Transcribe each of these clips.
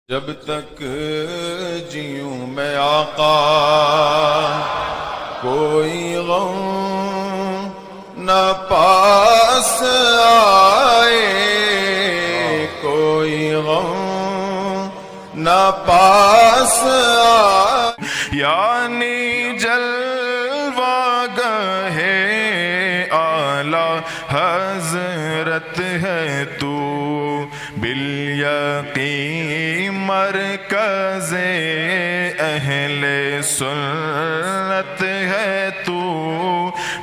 جب تک جیوں میں آقا کوئی غم نہ پاس آئے، کوئی غم نہ پاس آئے، یعنی جلوہ گہے اعلی حضرت ہے تو، بالیقین مرکز اہل سنت ہے تو،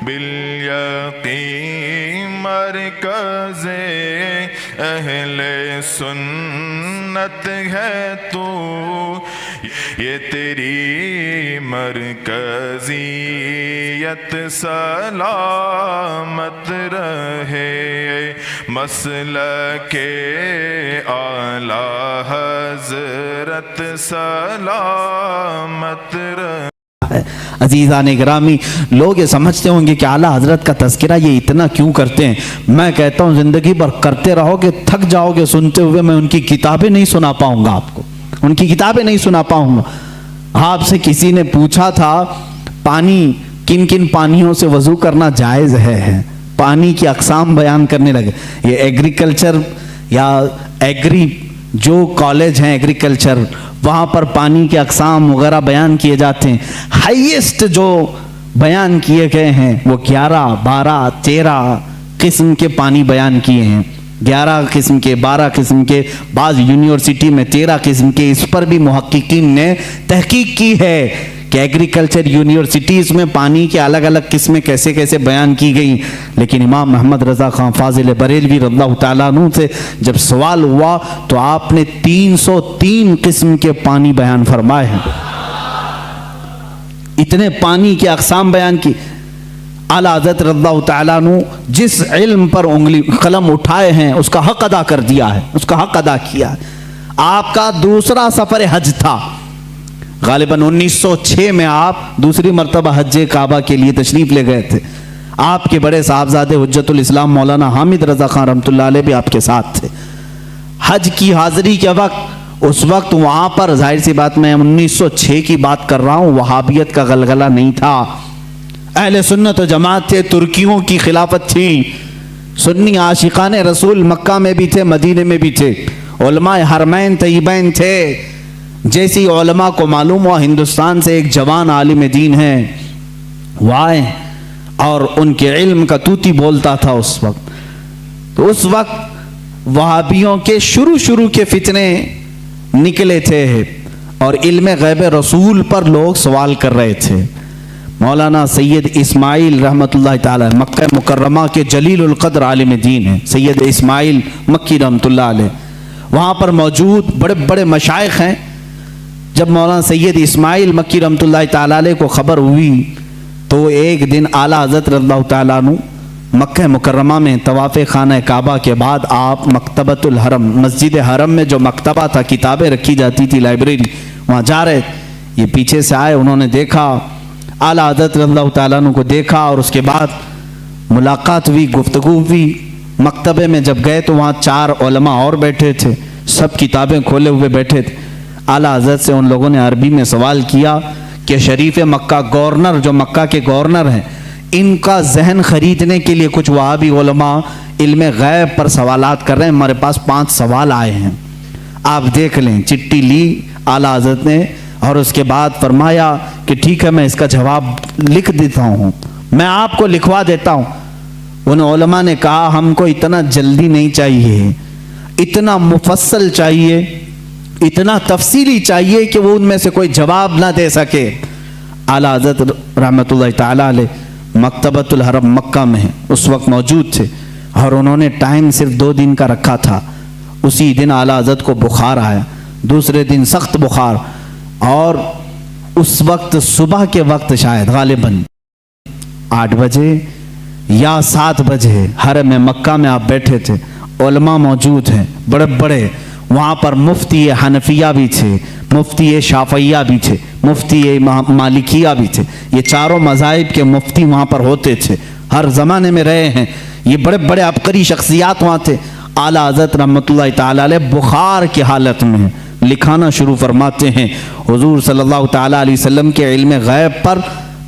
بالیقین مرکز اہل سنت ہے تو، یہ تیری مرکزیت سلامت رہے، مسلک اعلیٰ حضرت سلامت رہے۔ عزیزان گرامی، لوگ یہ سمجھتے ہوں گے کہ اعلیٰ حضرت کا تذکرہ یہ اتنا کیوں کرتے ہیں۔ میں کہتا ہوں زندگی بھر کرتے رہو گے، تھک جاؤ گے سنتے ہوئے، میں ان کی کتابیں نہیں سنا پاؤں گا آپ کو، ان کی کتابیں نہیں سنا پاؤں گا۔ آپ سے کسی نے پوچھا تھا پانی کن کن پانیوں سے وضو کرنا جائز ہے، پانی کی اقسام بیان کرنے لگے۔ یہ ایگریکلچر یا ایگری جو کالج ہیں ایگریکلچر، وہاں پر پانی کے اقسام وغیرہ بیان کیے جاتے ہیں۔ ہائیسٹ جو بیان کیے گئے ہیں وہ 11، 12، 13 قسم کے پانی بیان کیے ہیں، 11 قسم کے، 12 قسم کے، بعض یونیورسٹی میں 13 قسم کے۔ اس پر بھی محققین نے تحقیق کی ہے کہ ایگریکلچر یونیورسٹیز میں پانی کے الگ الگ قسمیں کیسے کیسے بیان کی گئی۔ لیکن امام محمد رضا خان فاضل بریلوی رضی اللہ تعالیٰ عنہ سے جب سوال ہوا تو آپ نے 303 قسم کے پانی بیان فرمائے ہیں، اتنے پانی کے اقسام بیان کی۔ اعلیٰ حضرت رضی اللہ تعالیٰ عنہ جس علم پر انگلی قلم اٹھائے ہیں اس کا حق ادا کر دیا ہے، اس کا حق ادا کیا ہے۔ آپ کا دوسرا سفر حج تھا، غالباً 1906 میں آپ دوسری مرتبہ حج کعبہ کے لیے تشریف لے گئے تھے۔ آپ کے بڑے صاحبزادے حجت الاسلام مولانا حامد رضا خان رحمۃ اللہ علیہ بھی آپ کے ساتھ تھے۔ حج کی حاضری کے وقت، اس وقت وہاں پر ظاہر سی بات میں 1906 کی بات کر رہا ہوں، وہابیت کا غلغلہ نہیں تھا، اہل سنت و جماعت تھے، ترکیوں کی خلافت تھی، سنی عاشقان رسول مکہ میں بھی تھے، مدینے میں بھی تھے، علماء حرمین طیبین تھے۔ جیسی علماء کو معلوم ہوا ہندوستان سے ایک جوان عالم دین ہے، وہ آئے اور ان کے علم کا توتی بولتا تھا اس وقت۔ تو اس وقت وہابیوں کے شروع کے فتنے نکلے تھے اور علم غیب رسول پر لوگ سوال کر رہے تھے۔ مولانا سید اسماعیل رحمۃ اللہ تعالی مکہ مکرمہ کے جلیل القدر عالم دین ہیں، سید اسماعیل مکی رحمۃ اللہ علیہ، وہاں پر موجود بڑے بڑے مشائخ ہیں۔ جب مولانا سید اسماعیل مکی رحمۃ اللہ تعالی علیہ کو خبر ہوئی تو ایک دن اعلیٰ حضرت رضی اللہ تعالیٰ عنہ مکہ مکرمہ میں طواف خانہ کعبہ کے بعد آپ مکتبۃ الحرم، مسجد حرم میں جو مکتبہ تھا، کتابیں رکھی جاتی تھی، لائبریری، وہاں جا رہے۔ یہ پیچھے سے آئے، انہوں نے دیکھا اعلیٰ حضرت رضی اللہ تعالیٰ عنہ کو دیکھا، اور اس کے بعد ملاقات ہوئی، گفتگو ہوئی۔ مکتبے میں جب گئے تو وہاں 4 علماء اور بیٹھے تھے، سب کتابیں کھولے ہوئے بیٹھے تھے۔ اعلیٰ حضرت سے ان لوگوں نے عربی میں سوال کیا کہ شریف مکہ گورنر، جو مکہ کے گورنر ہیں، ان کا ذہن خریدنے کے لیے کچھ وہابی علماء علم غیب پر سوالات کر رہے ہیں، ہمارے پاس 5 سوال آئے ہیں، آپ دیکھ لیں۔ چٹھی لی اعلیٰ حضرت نے اور اس کے بعد فرمایا کہ ٹھیک ہے، میں اس کا جواب لکھ دیتا ہوں، میں آپ کو لکھوا دیتا ہوں۔ ان علماء نے کہا ہم کو اتنا جلدی نہیں چاہیے، اتنا مفصل چاہیے، اتنا تفصیلی چاہیے کہ وہ ان میں سے کوئی جواب نہ دے سکے۔ اعلیٰ حضرت رحمۃ اللہ تعالیٰ علیہ مکتبۃ الحرم مکہ میں اس وقت موجود تھے، اور انہوں نے ٹائم صرف 2 دن کا رکھا تھا۔ اسی دن اعلیٰ حضرت کو بخار آیا، دوسرے دن سخت بخار، اور اس وقت صبح کے وقت شاید غالباً 8 بجے یا 7 بجے حرم مکہ میں آپ بیٹھے تھے، علماء موجود ہیں بڑے بڑے، وہاں پر مفتی حنفیہ بھی تھے، مفتی شافعیہ بھی تھے، مفتی مالکیہ بھی تھے، یہ 4 مذاہب کے مفتی وہاں پر ہوتے تھے، ہر زمانے میں رہے ہیں، یہ بڑے بڑے عبقری شخصیات وہاں تھے۔ اعلیٰ حضرت رحمۃ اللہ تعالی علیہ بخار کی حالت میں لکھانا شروع فرماتے ہیں۔ حضور صلی اللہ تعالیٰ علیہ وسلم کے علم غیب پر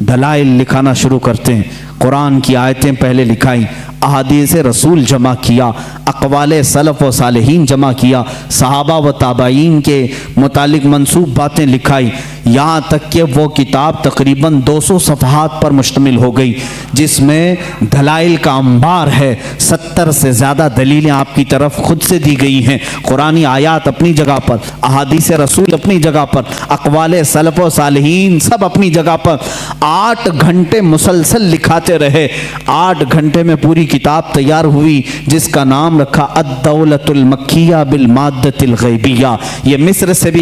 دلائل لکھانا شروع کرتے ہیں۔ قرآن کی آیتیں پہلے لکھائیں، احادیث رسول جمع کیا، اقوال سلف و صالحین جمع کیا، صحابہ و تابعین کے متعلق منسوب باتیں لکھائی، یہاں تک کہ وہ کتاب تقریباً 200 صفحات پر مشتمل ہو گئی، جس میں دلائل کا انبار ہے۔ 70 سے زیادہ دلیلیں آپ کی طرف خود سے دی گئی ہیں، قرآنی آیات اپنی جگہ پر، احادیث رسول اپنی جگہ پر، اقوال سلف و صالحین سب اپنی جگہ پر۔ 8 گھنٹے مسلسل لکھاتے رہے، 8 گھنٹے میں پوری کتاب تیار ہوئی، جس کا نام رکھا الدولۃ المکیہ بالمادۃ الغیبیہ۔ یہ مصر سے بھی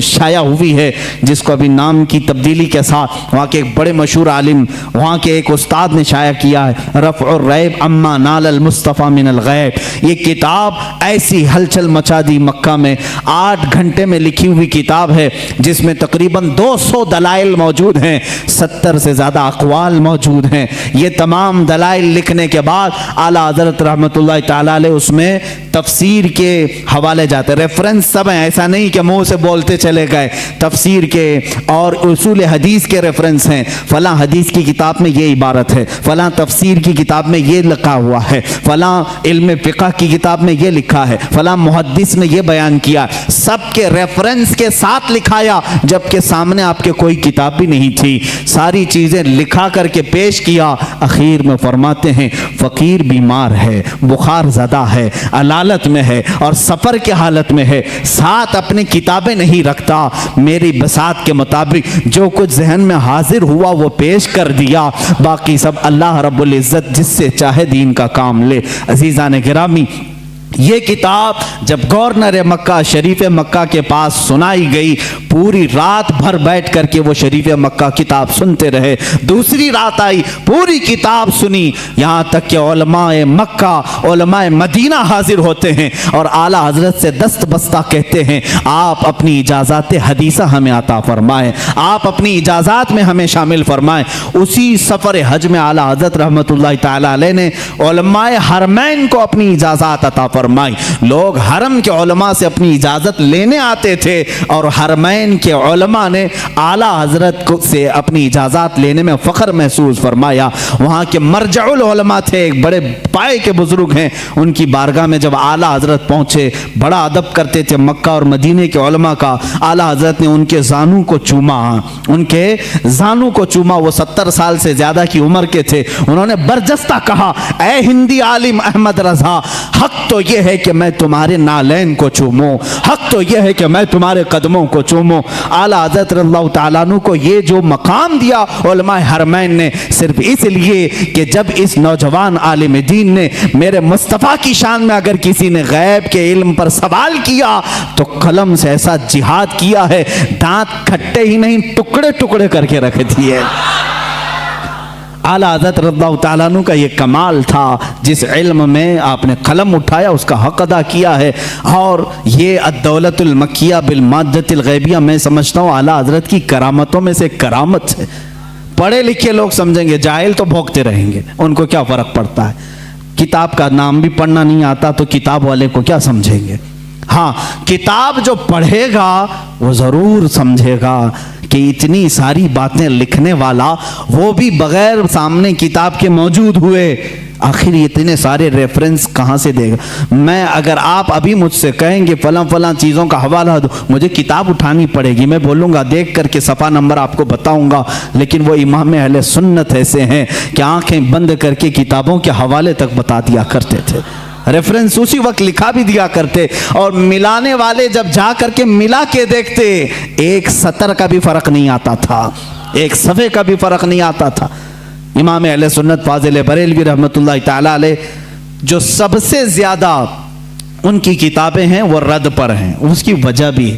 شائع ہوئی ہے، جس کو ابھی نام کی تبدیلی کے ساتھ وہاں کے ایک بڑے مشہور عالم، وہاں کے ایک استاد نے شائع کیا ہے، رفع الریب اما نال المصطفیٰ من الغیب۔ یہ کتاب ایسی ہلچل مچا دی مکہ میں، 8 گھنٹے میں لکھی ہوئی کتاب ہے، جس میں تقریباً 200 دلائل موجود ہیں، 70 سے زیادہ اقوال موجود ہیں۔ یہ تمام دلائل لکھنے کے بعد اعلیٰ حضرت رحمۃ اللہ تعالیٰ علیہ اس میں تفسیر کے حوالے جاتے، ریفرنس سب ہیں، ایسا نہیں کہ منہ سے بولتے چلے گئے، تفسیر کے اور اصول حدیث کے ریفرنس ہیں، فلاں حدیث کی کتاب میں یہ عبارت ہے، فلاں تفسیر کی کتاب میں یہ لکھا ہوا ہے، فلاں علم فقہ کی کتاب میں یہ لکھا ہے، فلاں محدث نے یہ بیان کیا، سب کے ریفرنس کے ساتھ لکھایا، جبکہ سامنے آپ کے کوئی کتاب بھی نہیں تھی، ساری چیزیں لکھا کر کے پیش کیا۔ اخیر میں فرماتے ہیں فقیر بیمار ہے، بخار زدہ ہے، علالت میں ہے اور سفر کے حالت میں ہے، ساتھ اپنی کتابیں نہیں رکھتا، میری بساط کے مطابق جو کچھ ذہن میں حاضر ہوا وہ پیش کر دیا، باقی سب اللہ رب العزت جس سے چاہے دین کا کام لے۔ عزیزان گرامی، یہ کتاب جب گورنر مکہ شریف مکہ کے پاس سنائی گئی، پوری رات بھر بیٹھ کر کے وہ شریف مکہ کتاب سنتے رہے، دوسری رات آئی، پوری کتاب سنی، یہاں تک کہ علماء مکہ، علماء مدینہ حاضر ہوتے ہیں اور اعلیٰ حضرت سے دست بستہ کہتے ہیں آپ اپنی اجازات حدیثہ ہمیں عطا فرمائیں، آپ اپنی اجازات میں ہمیں شامل فرمائیں۔ اسی سفر حج میں اعلیٰ حضرت رحمۃ اللہ تعالیٰ علیہ نے علماء حرمین کو اپنی اجازات عطا فرمائیں۔ لوگ حرم کے علماء سے اپنی اجازت لینے آتے تھے اور حرمین کے علماء نے اعلیٰ حضرت سے اپنی اجازت لینے میں فخر محسوس فرمایا۔ وہاں کے مرجع العلماء تھے، ایک بڑے پائے کے بزرگ ہیں، ان کی بارگاہ میں جب اعلیٰ حضرت پہنچے، بڑا ادب کرتے تھے مکہ اور مدینے کے علماء کا، اعلیٰ حضرت نے ان کے زانو کو چوما، ان کے زانو کو چوما، وہ 70 سال سے زیادہ کی عمر کے تھے، انہوں نے برجستہ کہا اے ہندی عالم احمد رضا، حق تو یہ ہے کہ میں تمہارے نالین کو چوموں، حق تو یہ ہے کہ میں تمہارے قدموں کو چوموں۔ اعلیٰ حضرت رضی اللہ تعالیٰ عنہ کو یہ جو مقام دیا علماء حرمین نے، صرف اس لیے کہ جب اس نوجوان عالم دین نے میرے مصطفیٰ کی شان میں اگر کسی نے غیب کے علم پر سوال کیا تو قلم سے ایسا جہاد کیا ہے، دانت کھٹے ہی نہیں ٹکڑے ٹکڑے کر کے رکھ دیے۔ اعلیٰ حضرت رضی اللہ تعالیٰ عنہ کا یہ کمال تھا، جس علم میں آپ نے قلم اٹھایا اس کا حق ادا کیا ہے، اور یہ الدولۃ المکیہ بالمادۃ الغیبیہ میں سمجھتا ہوں اعلیٰ حضرت کی کرامتوں میں سے کرامت ہے۔ پڑھے لکھے لوگ سمجھیں گے، جاہل تو بھوکتے رہیں گے، ان کو کیا فرق پڑتا ہے، کتاب کا نام بھی پڑھنا نہیں آتا تو کتاب والے کو کیا سمجھیں گے۔ ہاں، کتاب جو پڑھے گا وہ ضرور سمجھے گا کہ اتنی ساری باتیں لکھنے والا وہ بھی بغیر سامنے کتاب کے موجود ہوئے، آخر اتنے سارے ریفرنس کہاں سے دے گا۔ میں اگر آپ ابھی مجھ سے کہیں گے فلاں فلاں چیزوں کا حوالہ دو، مجھے کتاب اٹھانی پڑے گی، میں بولوں گا دیکھ کر کے صفحہ نمبر آپ کو بتاؤں گا، لیکن وہ امام اہل سنت ایسے ہیں کہ آنکھیں بند کر کے کتابوں کے حوالے تک بتا دیا کرتے تھے، ریفرنس اسی وقت لکھا بھی دیا کرتے، اور ملانے والے جب جا کر کے ملا کے دیکھتے ایک سطر کا بھی فرق نہیں آتا تھا، ایک صفحے کا بھی فرق نہیں آتا تھا۔ امام اہل سنت فاضل بریلوی رحمۃ اللہ تعالیٰ علیہ جو سب سے زیادہ ان کی کتابیں ہیں وہ رد پر ہیں، اس کی وجہ بھی ہے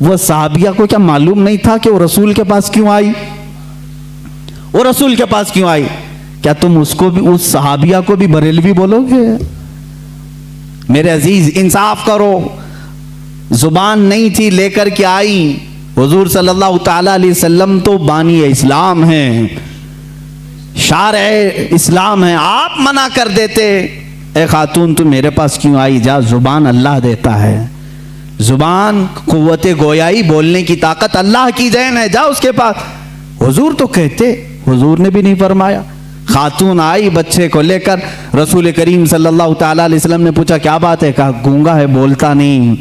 وہ صحابیہ کو کیا معلوم نہیں تھا کہ وہ رسول کے پاس کیوں آئی؟ وہ رسول کے پاس کیوں آئی؟ کیا تم اس کو بھی، اس صحابیہ کو بھی بریلوی بولو گے؟ میرے عزیز انصاف کرو، زبان نہیں تھی لے کر کے آئی۔ حضور صلی اللہ تعالی علیہ وسلم تو بانی اسلام ہیں، شارع اسلام ہیں، آپ منع کر دیتے اے خاتون تم میرے پاس کیوں آئی؟ جا، زبان اللہ دیتا ہے، زبان قوت گویائی، بولنے کی طاقت اللہ کی دین ہے، جا اس کے پاس۔ حضور تو کہتے، حضور نے بھی نہیں فرمایا۔ خاتون آئی بچے کو لے کر، رسول کریم صلی اللہ تعالی علیہ وسلم نے پوچھا کیا بات ہے؟ کہا گونگا ہے، بولتا نہیں،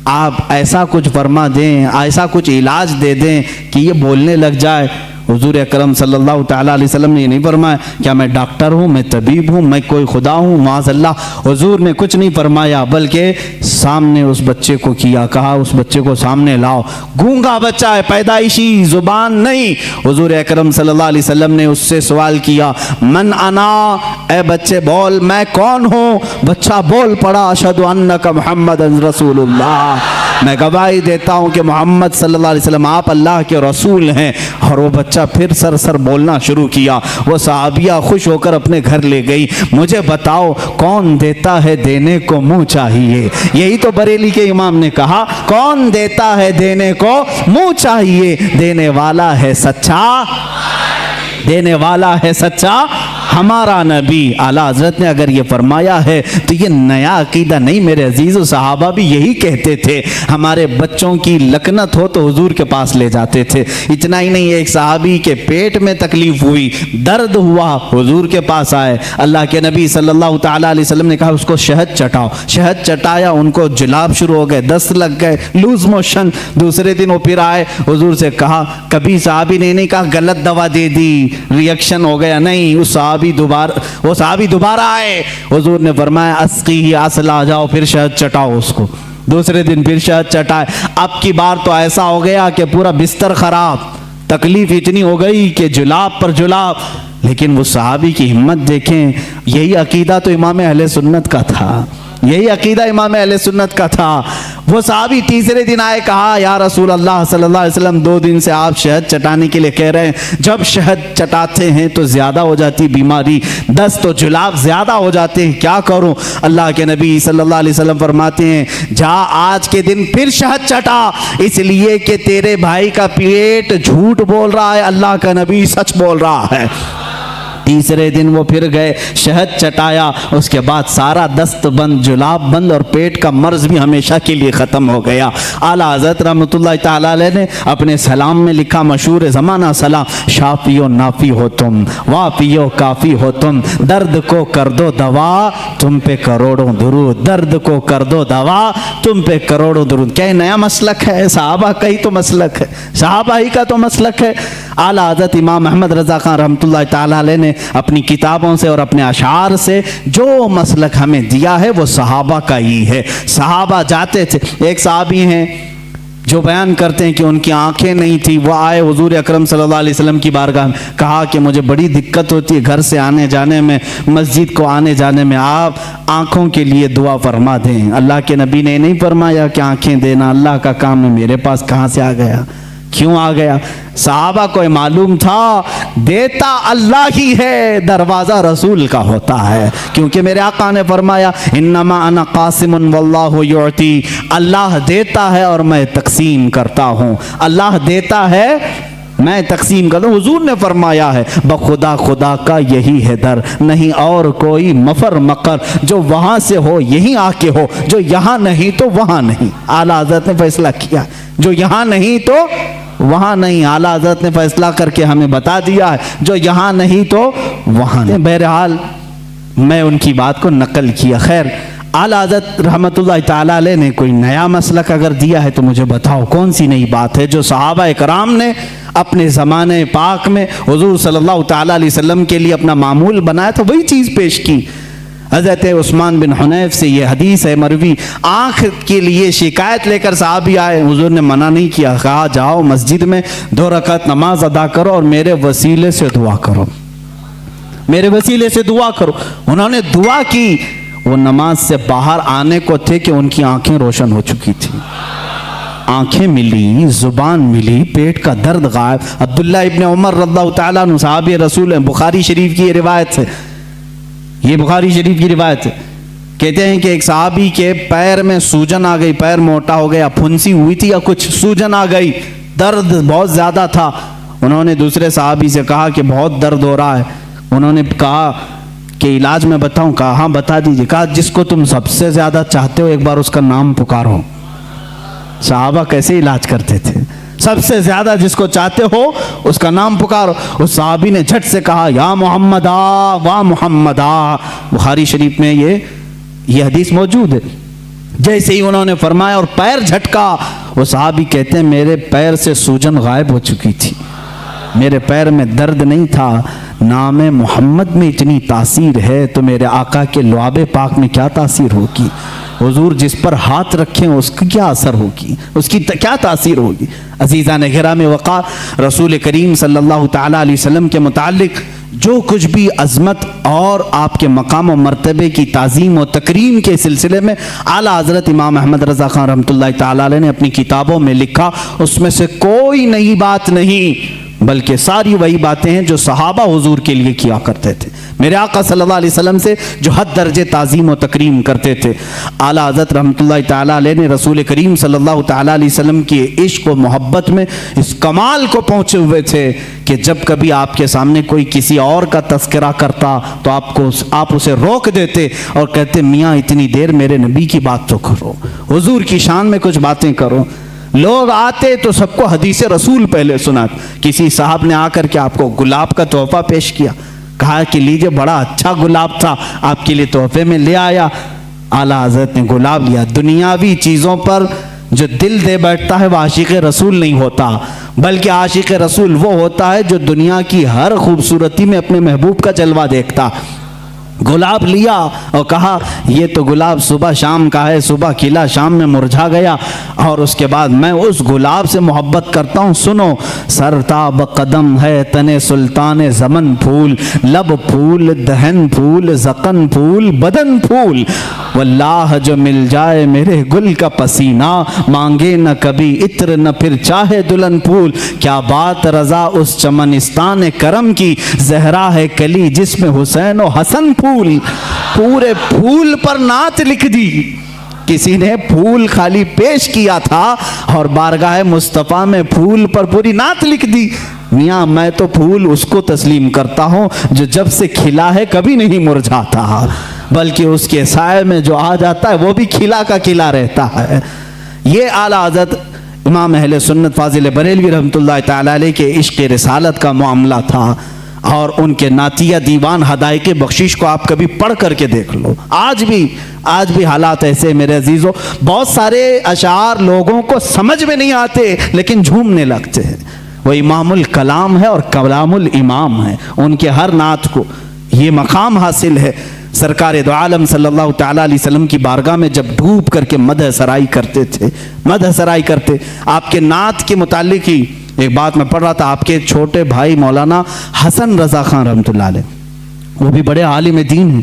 آپ ایسا کچھ فرما دیں، ایسا کچھ علاج دے دیں کہ یہ بولنے لگ جائے۔ حضور اکرم صلی اللہ تعالیٰ علیہ وسلم نے یہ نہیں فرمایا کیا میں ڈاکٹر ہوں، میں طبیب ہوں، میں کوئی خدا ہوں، معاذ اللہ۔ حضور نے کچھ نہیں فرمایا، بلکہ سامنے اس بچے کو کیا، کہا اس بچے کو سامنے لاؤ، گونگا بچہ ہے، پیدائشی، زبان نہیں۔ حضور اکرم صلی اللہ علیہ وسلم نے اس سے سوال کیا من انا، اے بچے بول میں کون ہوں؟ بچہ بول پڑا اشہد انک محمد رسول اللہ، میں گواہی دیتا ہوں کہ محمد صلی اللہ علیہ وسلم آپ اللہ کے رسول ہیں۔ اور وہ بچہ پھر سر بولنا شروع کیا۔ وہ صحابیہ خوش ہو کر اپنے گھر لے گئی۔ مجھے بتاؤ کون دیتا ہے دینے کو منہ چاہیے؟ یہی تو بریلی کے امام نے کہا، کون دیتا ہے دینے کو منہ چاہیے؟ دینے والا ہے سچا، دینے والا ہے سچا ہمارا نبی۔ اعلیٰ حضرت نے اگر یہ فرمایا ہے تو یہ نیا عقیدہ نہیں میرے عزیز، و صحابہ بھی یہی کہتے تھے۔ ہمارے بچوں کی لکنت ہو تو حضور کے پاس لے جاتے تھے۔ اتنا ہی نہیں، ایک صحابی کے پیٹ میں تکلیف ہوئی، درد ہوا، حضور کے پاس آئے۔ اللہ کے نبی صلی اللہ تعالیٰ علیہ وسلم نے کہا اس کو شہد چٹاؤ، شہد چٹایا، ان کو جلاب شروع ہو گئے، دست لگ گئے، لوز موشن۔ دوسرے دن وہ پھر آئے، حضور سے کہا، کبھی صحابی نے نہیں کہا غلط دوا دے دی، ریئیکشن ہو گیا، نہیں، وہ صحابی دوبارہ آئے، حضور نے فرمایا اسقی اصلا، جاؤ پھر شہد چٹاؤ اس کو۔ دوسرے دن پھر شہد چٹائے۔ اب کی بار تو ایسا ہو گیا کہ پورا بستر خراب، تکلیف اتنی ہو گئی کہ جلاب پر جلاب۔ لیکن وہ صحابی کی ہمت دیکھیں، یہی عقیدہ تو امام اہل سنت کا تھا، یہی عقیدہ امام اہل سنت کا تھا۔ وہ صحابی تیسرے دن آئے، کہا یا رسول اللہ صلی اللہ علیہ وسلم 2 دن سے آپ شہد چٹانے کے لیے کہہ رہے ہیں، جب شہد چٹاتے ہیں تو زیادہ ہو جاتی بیماری، دست و جلاب زیادہ ہو جاتے ہیں، کیا کروں؟ اللہ کے نبی صلی اللہ علیہ وسلم فرماتے ہیں جا آج کے دن پھر شہد چٹا، اس لیے کہ تیرے بھائی کا پیٹ جھوٹ بول رہا ہے، اللہ کا نبی سچ بول رہا ہے۔ تیسرے دن وہ پھر گئے، شہد چٹایا، اس کے بعد سارا دست بند، جلاب بند، اور پیٹ کا مرض بھی ہمیشہ کے لیے ختم ہو گیا۔ اعلیٰ حضرت رحمۃ اللہ تعالیٰ علیہ نے اپنے سلام میں لکھا، مشہور زمانہ سلام، شافی و نافی ہو تم، وافی و کافی ہو تم، درد کو کر دو دوا تم پہ کروڑوں درود، درد کو کر دو دوا تم پہ کروڑوں درود۔ کیا نیا مسلک ہے؟ صحابہ کا ہی تو مسلک ہے، صحابہ ہی کا تو مسلک ہے۔ اعلیٰ حضرت امام احمد رضا خان رحمۃ اللہ تعالیٰ علیہ نے اپنی کتابوں سے اور اپنے اشعار سے جو مسلک ہمیں دیا ہے وہ صحابہ کا ہی ہے۔ صحابہ جاتے تھے، ایک صحابی ہیں جو بیان کرتے ہیں کہ ان کی آنکھیں نہیں تھی، وہ آئے حضور اکرم صلی اللہ علیہ وسلم کی بارگاہ میں، کہا کہ مجھے بڑی دقت ہوتی ہے گھر سے آنے جانے میں، مسجد کو آنے جانے میں، آپ آنکھوں کے لیے دعا فرما دیں۔ اللہ کے نبی نے نہیں فرمایا کہ آنکھیں دینا اللہ کا کام ہے، میرے پاس کہاں سے آ گیا، کیوں آ گیا؟ صحابہ کو معلوم تھا دیتا اللہ ہی ہے، دروازہ رسول کا ہوتا ہے، کیونکہ میرے آقا نے فرمایا انما انا قاسم واللہ یعطی، اللہ دیتا ہے اور میں تقسیم کرتا ہوں، اللہ دیتا ہے میں تقسیم کرتا ہوں۔ حضور نے فرمایا ہے بخدا خدا کا یہی ہے در، نہیں اور کوئی مفر مقر، جو وہاں سے ہو یہیں آ کے ہو، جو یہاں نہیں تو وہاں نہیں۔ اعلیٰ حضرت نے فیصلہ کیا، جو یہاں نہیں تو وہاں نہیں۔ اعلیٰ حضرت نے فیصلہ کر کے ہمیں بتا دیا ہے جو یہاں نہیں تو وہاں نہیں۔ بہرحال میں ان کی بات کو نقل کیا۔ خیر، اعلیٰ حضرت رحمۃ اللہ تعالیٰ علیہ نے کوئی نیا مسلک اگر دیا ہے تو مجھے بتاؤ کون سی نئی بات ہے جو صحابہ کرام نے اپنے زمانے پاک میں حضور صلی اللہ تعالیٰ علیہ وسلم کے لیے اپنا معمول بنایا تو وہی چیز پیش کی۔ حضرت عثمان بن حنیف سے یہ حدیث ہے مروی، آنکھ کے لیے شکایت لے کر صحابی آئے، حضور نے منع نہیں کیا، کہا جاؤ مسجد میں 2 رکعت نماز ادا کرو اور میرے وسیلے سے دعا کرو، میرے وسیلے سے دعا کرو۔ انہوں نے دعا کی، وہ نماز سے باہر آنے کو تھے کہ ان کی آنکھیں روشن ہو چکی تھی۔ آنکھیں ملی، زبان ملی، پیٹ کا درد غائب۔ عبداللہ ابن عمر رضی اللہ تعالیٰ عنہ صحابی رسول ہیں، بخاری شریف کی یہ روایت ہے، یہ بخاری شریف کی روایت ہے۔ کہتے ہیں کہ ایک صحابی کے پیر میں سوجن آ گئی، پیر موٹا ہو گیا، پھنسی ہوئی تھی یا کچھ، سوجن آ گئی، درد بہت زیادہ تھا۔ انہوں نے دوسرے صحابی سے کہا کہ بہت درد ہو رہا ہے۔ انہوں نے کہا کہ علاج میں بتاؤں؟ کہا ہاں بتا دیجیے۔ کہا جس کو تم سب سے زیادہ چاہتے ہو ایک بار اس کا نام پکارو۔ صحابہ کیسے علاج کرتے تھے؟ سب سے زیادہ جس کو چاہتے ہو اس کا نام پکارو۔ اس صحابی نے جھٹ سے کہا یا محمد آ وا محمد آ۔ بخاری شریف میں یہ حدیث موجود ہے۔ جیسے ہی انہوں نے فرمایا اور پیر جھٹکا، وہ صحابی کہتے ہیں میرے پیر سے سوجن غائب ہو چکی تھی، میرے پیر میں درد نہیں تھا۔ نام محمد میں اتنی تاثیر ہے تو میرے آقا کے لعاب پاک میں کیا تاثیر ہوگی؟ حضور جس پر ہاتھ رکھیں اس کی کیا اثر ہوگی، اس کی کیا تاثیر ہوگی؟ عزیزان گرامی وقار، رسول کریم صلی اللہ تعالیٰ علیہ وسلم کے متعلق جو کچھ بھی عظمت اور آپ کے مقام و مرتبے کی تعظیم و تکریم کے سلسلے میں اعلیٰ حضرت امام احمد رضا خان رحمۃ اللہ تعالیٰ علیہ نے اپنی کتابوں میں لکھا، اس میں سے کوئی نئی بات نہیں، بلکہ ساری وہی باتیں ہیں جو صحابہ حضور کے لیے کیا کرتے تھے، میرے آقا صلی اللہ علیہ وسلم سے جو حد درجے تعظیم و تکریم کرتے تھے۔ اعلیٰ حضرت رحمۃ اللہ تعالیٰ علیہ نے رسول کریم صلی اللہ تعالیٰ علیہ وسلم کی عشق و محبت میں اس کمال کو پہنچے ہوئے تھے کہ جب کبھی آپ کے سامنے کوئی کسی اور کا تذکرہ کرتا تو آپ اسے روک دیتے اور کہتے میاں اتنی دیر میرے نبی کی بات تو کرو، حضور کی شان میں کچھ باتیں کرو۔ لوگ آتے تو سب کو حدیث رسول پہلے سنات۔ کسی صاحب نے آ کر کے آپ کو گلاب کا تحفہ پیش کیا، کہا کہ لیجئے بڑا اچھا گلاب تھا، آپ کے لیے تحفے میں لے آیا۔ اعلیٰ حضرت نے گلاب لیا۔ دنیاوی چیزوں پر جو دل دے بیٹھتا ہے وہ عاشق رسول نہیں ہوتا، بلکہ عاشق رسول وہ ہوتا ہے جو دنیا کی ہر خوبصورتی میں اپنے محبوب کا جلوہ دیکھتا۔ گلاب لیا اور کہا یہ تو گلاب صبح شام کا ہے، صبح کھلا شام میں مرجھا گیا، اور اس کے بعد میں اس گلاب سے محبت کرتا ہوں۔ سنو، سرتاب قدم ہے تن سلطان زمن پھول، لب پھول دہن پھول زقن پھول بدن پھول، واللہ جو مل جائے میرے گل کا پسینہ، مانگے نہ کبھی عطر نہ پھر چاہے دلہن پھول۔ کیا بات رضا اس چمنستان کرم کی، زہرا ہے کلی جس میں حسین و حسن پھول۔ پورے پھول پر نعت لکھ دی، کسی نے پھول خالی پیش کیا تھا اور بارگاہ مصطفیٰ میں پھول پر پوری نعت لکھ دی۔ میاں میں تو پھول اس کو تسلیم کرتا ہوں جو جب سے کھلا ہے کبھی نہیں مرجھاتا، بلکہ اس کے سائے میں جو آ جاتا ہے وہ بھی کھلا کا کھلا رہتا ہے۔ یہ اعلیٰ حضرت امام اہل سنت فاضل بریلوی رحمۃ اللہ تعالیٰ علیہ کے عشق رسالت کا معاملہ تھا، اور ان کے نعتیہ دیوان ہدایق بخشش کو آپ کبھی پڑھ کر کے دیکھ لو۔ آج بھی حالات ایسے میرے عزیزوں، بہت سارے اشعار لوگوں کو سمجھ میں نہیں آتے لیکن جھومنے لگتے ہیں۔ وہ امام الکلام ہے اور کلام الامام ہے، ان کے ہر نعت کو یہ مقام حاصل ہے۔ سرکار دو عالم صلی اللہ تعالیٰ علیہ وسلم کی بارگاہ میں جب ڈوب کر کے مدح سرائی کرتے تھے، مدح سرائی کرتے، آپ کے نعت کے متعلق ہی ایک بات میں پڑھ رہا تھا، آپ کے چھوٹے بھائی مولانا حسن رضا خان رحمۃ اللہ علیہ، وہ بھی بڑے عالم دین ہیں،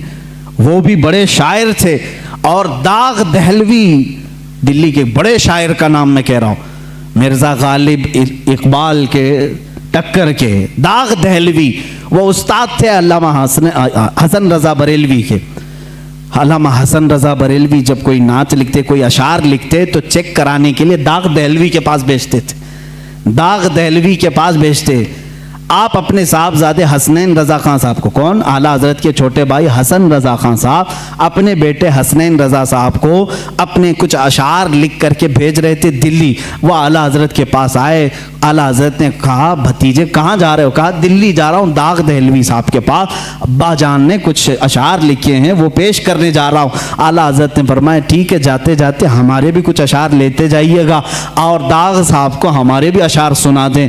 وہ بھی بڑے شاعر تھے، اور داغ دہلوی دلی کے بڑے شاعر کا نام میں کہہ رہا ہوں، مرزا غالب اقبال کے ٹکر کے داغ دہلوی، وہ استاد تھے علامہ حسن رضا بریلوی کے۔ علامہ حسن رضا بریلوی جب کوئی نعت لکھتے، کوئی اشعار لکھتے تو چیک کرانے کے لیے داغ دہلوی کے پاس بھیجتے تھے، داغ دہلوی کے پاس بھیجتے۔ آپ اپنے صاحبزادے حسنین رضا خان صاحب کو، کون؟ اعلیٰ حضرت کے چھوٹے بھائی حسن رضا خان صاحب اپنے بیٹے حسنین رضا صاحب کو اپنے کچھ اشعار لکھ کر کے بھیج رہے تھے دلی۔ وہ اعلیٰ حضرت کے پاس آئے، اعلیٰ حضرت نے کہا بھتیجے کہاں جا رہے ہو؟ کہا دلی جا رہا ہوں داغ دہلوی صاحب کے پاس، ابا جان نے کچھ اشعار لکھے ہیں وہ پیش کرنے جا رہا ہوں۔ اعلیٰ حضرت نے فرمایا ٹھیک ہے، جاتے جاتے ہمارے بھی کچھ اشعار لیتے جائیے گا اور داغ صاحب کو ہمارے بھی اشعار سنا دیں۔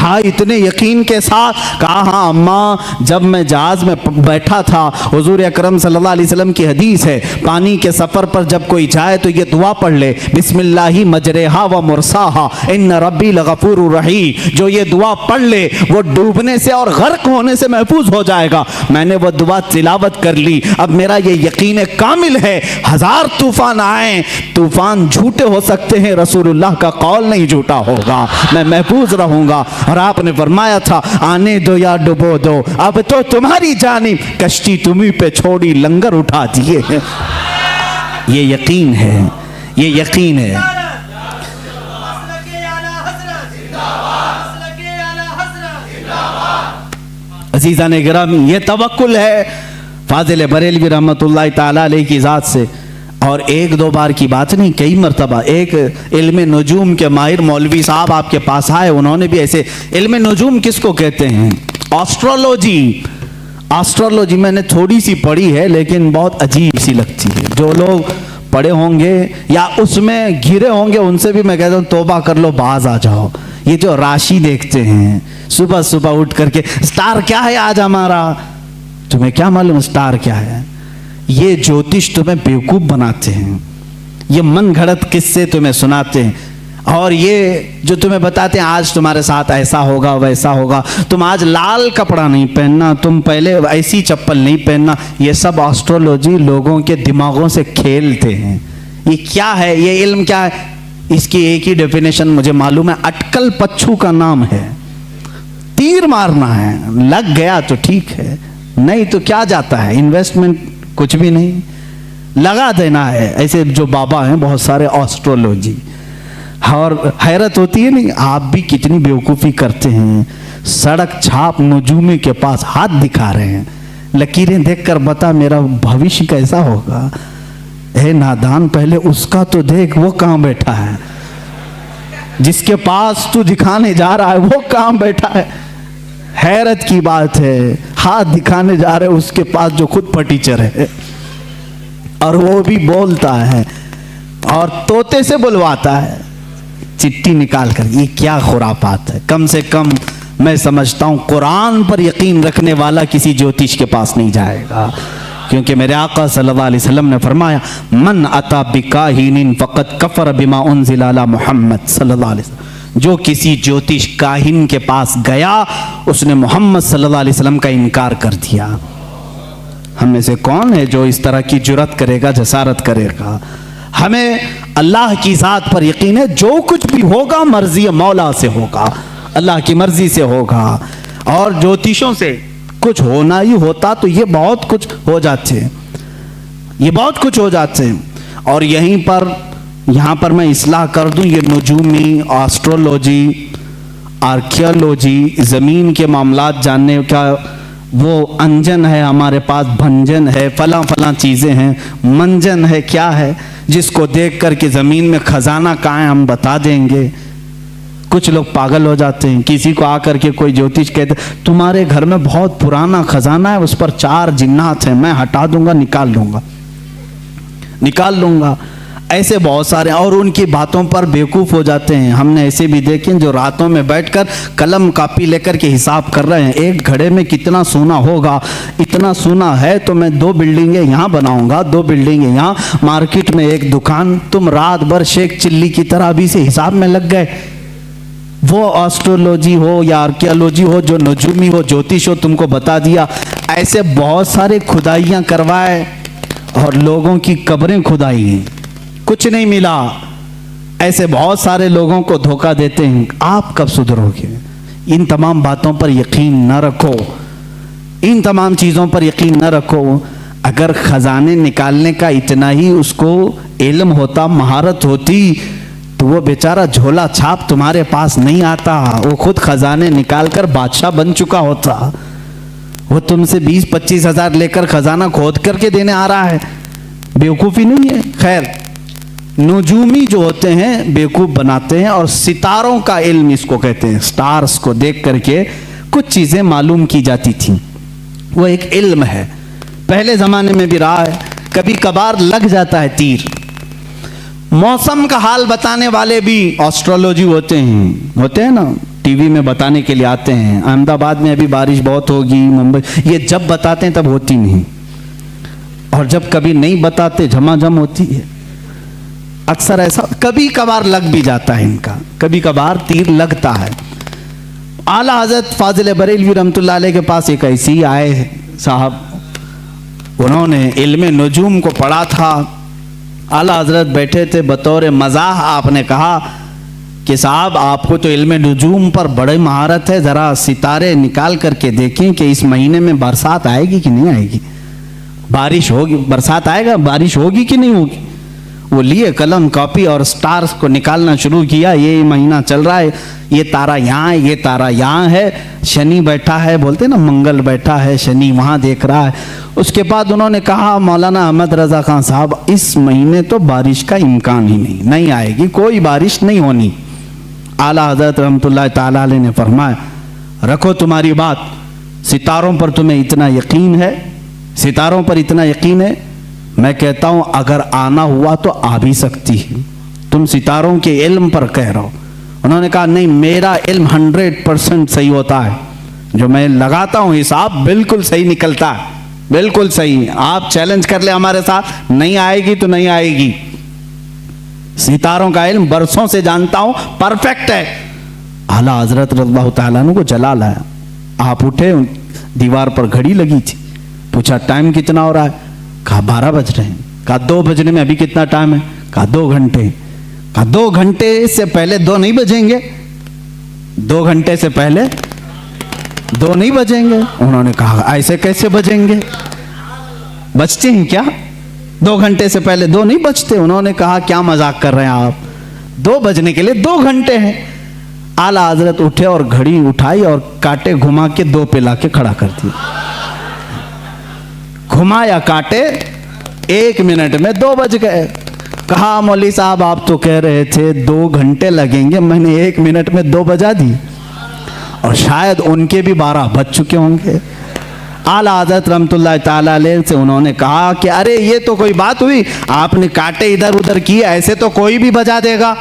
کہا اتنے یقین کے ساتھ؟ کہا ہاں اماں، جب میں جہاز میں بیٹھا تھا، حضور اکرم صلی اللہ علیہ وسلم کی حدیث ہے، پانی کے سفر پر جب کوئی جائے تو یہ دعا پڑھ لے، بسم اللہ مجرہا و مرساہا ان ربی لغفور رحیم۔ جو یہ دعا پڑھ لے وہ ڈوبنے سے اور غرق ہونے سے محفوظ ہو جائے گا۔ میں نے وہ دعا تلاوت کر لی، اب میرا یہ یقین کامل ہے، 1000 طوفان آئیں، طوفان جھوٹے ہو سکتے ہیں، رسول اللہ کا قول نہیں جھوٹا ہوگا، میں محفوظ رہوں گا۔ اور آپ نے فرمایا تھا آنے دو یا ڈبو دو، اب تو تمہاری جانب، کشتی تمہیں پہ چھوڑی، لنگر اٹھا دیے ہیں۔ یہ یقین ہے، یہ یقین ہے۔ عزیزان گرامی، یہ توکل ہے فاضل بریلوی رحمۃ اللہ تعالیٰ علیہ کی ذات سے، اور ایک دو بار کی بات نہیں، کئی مرتبہ۔ ایک علم نجوم کے ماہر مولوی صاحب آپ کے پاس آئے، انہوں نے بھی ایسے، علم نجوم کس کو کہتے ہیں؟ آسٹرولوجی۔ آسٹرولوجی میں نے تھوڑی سی پڑھی ہے لیکن بہت عجیب سی لگتی ہے۔ جو لوگ پڑھے ہوں گے یا اس میں گھرے ہوں گے ان سے بھی میں کہتا ہوں توبہ کر لو، باز آ جاؤ۔ یہ جو راشی دیکھتے ہیں صبح صبح اٹھ کر کے، سٹار کیا ہے آج ہمارا، تمہیں کیا معلوم سٹار کیا ہے؟ یہ جوتش تمہیں بیوقوف بناتے ہیں، یہ من گھڑت قصے تمہیں سناتے ہیں، اور یہ جو تمہیں بتاتے ہیں آج تمہارے ساتھ ایسا ہوگا ویسا ہوگا، تم آج لال کپڑا نہیں پہننا، تم پہلے ایسی چپل نہیں پہننا، یہ سب آسٹرولوجی لوگوں کے دماغوں سے کھیلتے ہیں۔ یہ کیا ہے؟ یہ علم کیا ہے؟ اس کی ایک ہی ڈیفینیشن مجھے معلوم ہے، اٹکل پچھو کا نام ہے، تیر مارنا ہے، لگ گیا تو ٹھیک ہے، نہیں تو کیا جاتا ہے، انویسٹمنٹ کچھ بھی نہیں، لگا دینا ہے۔ ایسے جو بابا ہیں بہت سارے آسٹرولوجی، اور حیرت ہوتی ہے نہیں، آپ بھی کتنی بیوقوفی کرتے ہیں، سڑک چھاپ نجومی کے پاس ہاتھ دکھا رہے ہیں، لکیریں دیکھ کر بتا میرا بھوشیہ کیسا ہوگا۔ اے نادان، پہلے اس کا تو دیکھ، وہ کہاں بیٹھا ہے، جس کے پاس تو دکھانے جا رہا ہے وہ کہاں بیٹھا ہے۔ حیرت کی بات ہے، ہاتھ دکھانے جا رہے اس کے پاس جو خود پٹیچر ہے، اور وہ بھی بولتا ہے اور طوطے سے بلواتا ہے چٹھی نکال کر۔ یہ کیا خرافات ہے؟ کم سے کم میں سمجھتا ہوں قرآن پر یقین رکھنے والا کسی جوتش کے پاس نہیں جائے گا، کیونکہ میرے آقا صلی اللہ علیہ وسلم نے فرمایا من اتا بکاہن فقد کفر بما انزل علی محمد صلی اللہ علیہ وسلم۔ جو کسی جوتش کاہن کے پاس گیا اس نے محمد صلی اللہ علیہ وسلم کا انکار کر دیا۔ ہم میں سے کون ہے جو اس طرح کی جرات کرے گا، جسارت کرے گا؟ ہمیں اللہ کی ذات پر یقین ہے، جو کچھ بھی ہوگا مرضی مولا سے ہوگا، اللہ کی مرضی سے ہوگا، اور جوتشوں سے کچھ ہونا ہی ہوتا تو یہ بہت کچھ ہو جاتے ہیں، یہ بہت کچھ ہو جاتے ہیں۔ اور یہاں پر میں اصلاح کر دوں، یہ نجومی، آسٹرولوجی، آرکیالوجی، زمین کے معاملات جاننے کا وہ انجن ہے ہمارے پاس، بھنجن ہے، فلاں فلاں چیزیں ہیں، منجن ہے، کیا ہے جس کو دیکھ کر کے زمین میں خزانہ کہاں ہے ہم بتا دیں گے۔ کچھ لوگ پاگل ہو جاتے ہیں، کسی کو آ کر کے کوئی جوتش کہتے تمہارے گھر میں بہت پرانا خزانہ ہے، اس پر 4 جنات ہیں، میں ہٹا دوں گا، نکال لوں گا۔ ایسے بہت سارے، اور ان کی باتوں پر بیوقوف ہو جاتے ہیں۔ ہم نے ایسے بھی دیکھیں جو راتوں میں بیٹھ کر قلم کاپی لے کر کے حساب کر رہے ہیں، ایک گھڑے میں کتنا سونا ہوگا، اتنا سونا ہے تو میں 2 بلڈنگیں یہاں بناؤں گا، 2 بلڈنگیں یہاں، مارکیٹ میں 1 دکان۔ تم رات بھر شیخ چلی کی طرح ابھی سے حساب میں لگ گئے۔ وہ آسٹرولوجی ہو یا آرکیالوجی ہو، جو نجومی ہو، جوتش ہو، تم کو بتا دیا۔ ایسے بہت سارے کھدائیاں کروائے اور لوگوں کی قبریں کھدائی ہیں، کچھ نہیں ملا۔ ایسے بہت سارے لوگوں کو دھوکہ دیتے ہیں، آپ کب سدھرو گے؟ ان تمام باتوں پر یقین نہ رکھو، ان تمام چیزوں پر یقین نہ رکھو۔ اگر خزانے نکالنے کا اتنا ہی اس کو علم ہوتا، مہارت ہوتی، تو وہ بیچارہ جھولا چھاپ تمہارے پاس نہیں آتا، وہ خود خزانے نکال کر بادشاہ بن چکا ہوتا۔ وہ تم سے 20-25 ہزار لے کر خزانہ کھود کر کے دینے آ رہا ہے، بیوقوفی نہیں ہے۔ خیر، نجومی جو ہوتے ہیں بیوقوف بناتے ہیں، اور ستاروں کا علم اس کو کہتے ہیں۔ سٹارز کو دیکھ کر کے کچھ چیزیں معلوم کی جاتی تھیں، وہ ایک علم ہے، پہلے زمانے میں بھی رہا ہے، کبھی کبھار لگ جاتا ہے تیر۔ موسم کا حال بتانے والے بھی آسٹرولوجی ہوتے ہیں نا، ٹی وی میں بتانے کے لیے آتے ہیں احمد آباد میں ابھی بارش بہت ہوگی، ممبئی، یہ جب بتاتے ہیں تب ہوتی نہیں، اور جب کبھی نہیں بتاتے جھماجھم ہوتی ہے۔ اکثر ایسا کبھی کبھار لگ بھی جاتا ہے، ان کا کبھی کبھار تیر لگتا ہے۔ اعلیٰ حضرت فاضل بریلوی رحمۃ اللہ علیہ کے پاس ایک ایسی آئے صاحب، انہوں نے علم نجوم کو پڑھا تھا۔ اعلیٰ حضرت بیٹھے تھے، بطور مزاح آپ نے کہا کہ صاحب آپ کو تو علم نجوم پر بڑی مہارت ہے، ذرا ستارے نکال کر کے دیکھیں کہ اس مہینے میں برسات آئے گی کہ نہیں آئے گی، بارش ہوگی، برسات آئے گا، بارش ہوگی کہ نہیں ہوگی۔ وہ لیے قلم کاپی اور سٹارز کو نکالنا شروع کیا، یہ مہینہ چل رہا ہے، یہ تارہ یہاں ہے، یہ تارہ یہاں ہے، شنی بیٹھا ہے، بولتے نا منگل بیٹھا ہے، شنی وہاں دیکھ رہا ہے۔ اس کے بعد انہوں نے کہا مولانا احمد رضا خان صاحب اس مہینے تو بارش کا امکان ہی نہیں آئے گی، کوئی بارش نہیں ہونی۔ اعلیٰ حضرت رحمۃ اللہ تعالیٰ علیہ نے فرمایا رکھو تمہاری بات، ستاروں پر تمہیں اتنا یقین ہے، ستاروں پر اتنا یقین ہے، میں کہتا ہوں اگر آنا ہوا تو آ بھی سکتی ہے، تم ستاروں کے علم پر کہہ رہا ہو۔ انہوں نے کہا نہیں، میرا علم 100% صحیح ہوتا ہے، جو میں لگاتا ہوں حساب بالکل صحیح نکلتا ہے، بالکل صحیح، آپ چیلنج کر لیں ہمارے ساتھ، نہیں آئے گی تو نہیں آئے گی۔ ستاروں کا علم برسوں سے جانتا ہوں، پرفیکٹ ہے۔ اعلیٰ حضرت رضی اللہ تعالیٰ عنہ کو جلال آیا، آپ اٹھے، دیوار پر گھڑی لگی تھی، پوچھا ٹائم کتنا ہو رہا ہے؟ کہا 12 بج رہے ہیں۔ کہا 2 بجنے میں ابھی کتنا ٹائم ہے؟ کہا 2 گھنٹے۔ کہا 2 گھنٹے سے پہلے 2 نہیں بجیں گے؟ 2 گھنٹے سے پہلے 2 نہیں بجیں گے؟ انہوں نے کہا ایسے کیسے بجیں گے، بجتے ہیں کیا؟ 2 گھنٹے سے پہلے 2 نہیں بجتے؟ انہوں نے کہا کیا مذاق کر رہے ہیں آپ، 2 بجنے کے لیے 2 گھنٹے ہیں۔ اعلیٰ حضرت اٹھے اور گھڑی اٹھائی اور کاٹے گھما کے 2 پہ لا کے کھڑا کر دیا، گھمایا کاٹے، 1 منٹ میں 2 بج گئے۔ کہا مولوی صاحب آپ تو کہہ رہے تھے 2 گھنٹے لگیں گے، میں نے 1 منٹ میں 2 بجا دی، اور شاید ان کے بھی 12 بج چکے ہوں گے۔ اعلیٰ حضرت رحمۃ اللہ تعالیٰ علیہ سے انہوں نے کہا کہ ارے یہ تو کوئی بات ہوئی، آپ نے کاٹے ادھر ادھر کیے، ایسے تو کوئی بھی بجا دے گا،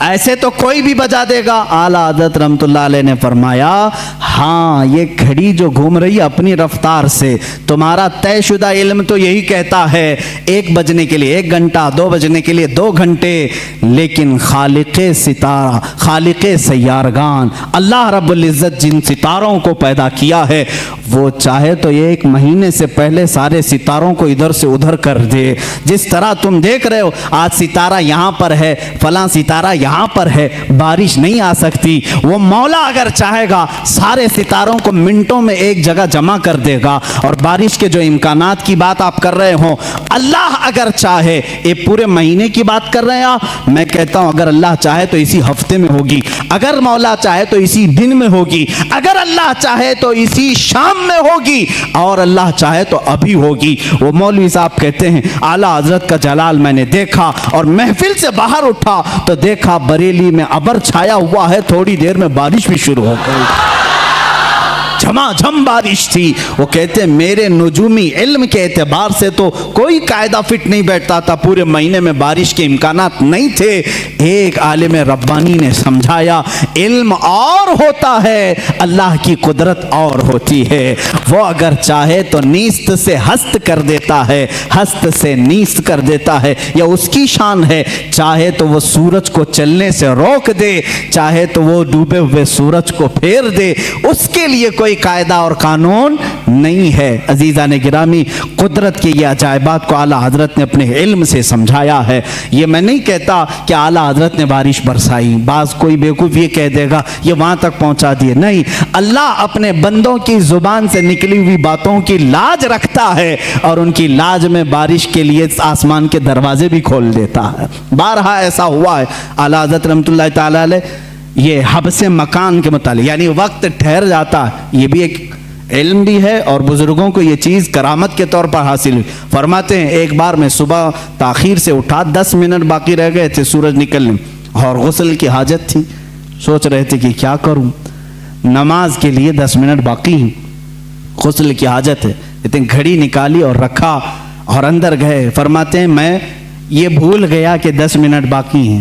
ایسے تو کوئی بھی بجا دے گا۔ اعلیٰ حضرت رحمۃ اللہ علیہ نے فرمایا ہاں یہ گھڑی جو گھوم رہی ہے اپنی رفتار سے، تمہارا طے شدہ علم تو یہی کہتا ہے 1 بجنے کے لیے 1 گھنٹہ، 2 بجنے کے لیے 2 گھنٹے، لیکن خالق ستارہ، خالق سیارگان اللہ رب العزت جن ستاروں کو پیدا کیا ہے، وہ چاہے تو یہ 1 مہینے سے پہلے سارے ستاروں کو ادھر سے ادھر کر دے۔ جس طرح تم دیکھ رہے ہو آج ستارہ یہاں پر ہے، فلاں ستارہ یہاں پر ہے، بارش نہیں آ سکتی، وہ مولا اگر چاہے گا سارے ستاروں کو منٹوں میں ایک جگہ جمع کر دے گا۔ اور بارش کے جو امکانات کی بات آپ کر رہے ہو، اللہ اگر چاہے، یہ پورے مہینے کی بات کر رہے ہیں آپ، میں کہتا ہوں اگر اللہ چاہے تو اسی ہفتے میں ہوگی، اگر مولا چاہے تو اسی دن میں ہوگی، اگر اللہ چاہے تو اسی شام میں ہوگی، اور اللہ چاہے تو ابھی ہوگی۔ وہ مولوی صاحب کہتے ہیں اعلیٰ حضرت کا جلال میں نے دیکھا، اور محفل سے باہر اٹھا تو دیکھا بریلی میں ابر چھایا ہوا ہے، تھوڑی دیر میں بارش بھی شروع ہو گئی، جھما جھم بارش تھی۔ وہ کہتے ہیں میرے نجومی علم کے اعتبار سے تو کوئی قاعدہ فٹ نہیں بیٹھتا تھا، پورے مہینے میں بارش کے امکانات نہیں تھے۔ ایک عالم ربانی نے سمجھایا علم اور ہوتا ہے، اللہ کی قدرت اور ہوتی ہے، وہ اگر چاہے تو نیست سے ہست کر دیتا ہے، ہست سے نیست کر دیتا ہے، یا اس کی شان ہے، چاہے تو وہ سورج کو چلنے سے روک دے، چاہے تو وہ ڈوبے ہوئے سورج کو پھیر دے، اس کے لیے کوئی قاعدہ اور قانون نہیں ہے۔ عزیزان گرامی، قدرت کے یہ عجائبات کو اعلیٰ حضرت نے اپنے علم سے سمجھایا ہے۔ یہ میں نہیں کہتا کہ اعلیٰ حضرت نے بارش برسائی، بعض کوئی بیوقوف یہ کہہ دے گا یہ وہاں تک پہنچا دیے، نہیں، اللہ اپنے بندوں کی زبان سے نکلی ہوئی باتوں کی لاج رکھتا ہے، اور ان کی لاج میں بارش کے لیے آسمان کے دروازے بھی کھول دیتا ہے۔ بارہا ایسا ہوا ہے۔ اعلیٰ حضرت رحمۃ اللہ تعالیٰ علیہ یہ حبس مکان کے متعلق، یعنی وقت ٹھہر جاتا ہے، یہ بھی ایک علم بھی ہے، اور بزرگوں کو یہ چیز کرامت کے طور پر حاصل ہوئی۔ فرماتے ہیں ایک بار میں صبح تاخیر سے اٹھا، 10 منٹ باقی رہ گئے تھے سورج نکلنے، اور غسل کی حاجت تھی، سوچ رہے تھے کہ کیا کروں، نماز کے لیے 10 منٹ باقی ہیں، غسل کی حاجت ہے، اتنی گھڑی نکالی اور رکھا اور اندر گئے۔ فرماتے ہیں میں یہ بھول گیا کہ 10 منٹ باقی ہیں،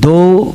2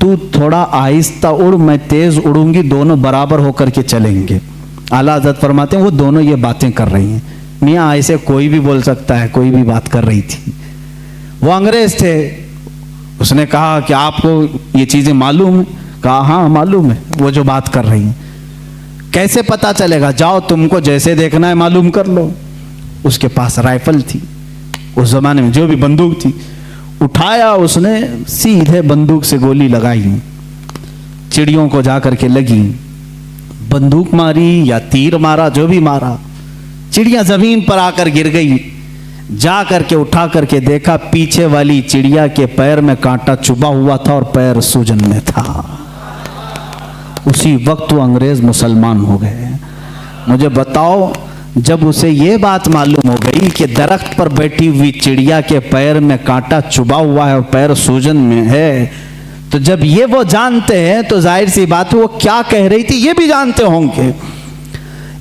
تو تھوڑا آہستہ اڑ، میں تیز اڑوں گی، دونوں برابر ہو کر کے چلیں گے۔ اعلیٰ حضرت فرماتے ہیں وہ دونوں یہ باتیں کر رہی ہیں۔ میاں ایسے کوئی بھی بول سکتا ہے، کوئی بھی بات کر رہی تھی۔ وہ انگریز تھے، اس نے کہا کہ آپ کو یہ چیزیں معلوم ہیں؟ کہا ہاں معلوم ہے وہ جو بات کر رہی ہیں۔ کیسے پتا چلے گا؟ جاؤ تم کو جیسے دیکھنا ہے معلوم کر لو۔ اس کے پاس رائفل تھی، اس زمانے میں جو بھی بندوق تھی، اٹھایا اس نے، سیدھے بندوق سے گولی لگائی، چڑیوں کو جا کر کے لگی۔ بندوق ماری یا تیر مارا، جو بھی مارا، چڑیاں زمین پر آ کر گر گئی۔ جا کر کے اٹھا کر کے دیکھا، پیچھے والی چڑیا کے پیر میں کانٹا چبھا ہوا تھا اور پیر سوجن میں تھا۔ اسی وقت وہ انگریز مسلمان ہو گئے۔ مجھے بتاؤ، جب اسے یہ بات معلوم ہو گئی کہ درخت پر بیٹھی ہوئی چڑیا کے پیر میں کانٹا چبھا ہوا ہے اور پیر سوجن میں ہے، تو جب یہ وہ جانتے ہیں تو ظاہر سی بات ہے وہ کیا کہہ رہی تھی یہ بھی جانتے ہوں گے۔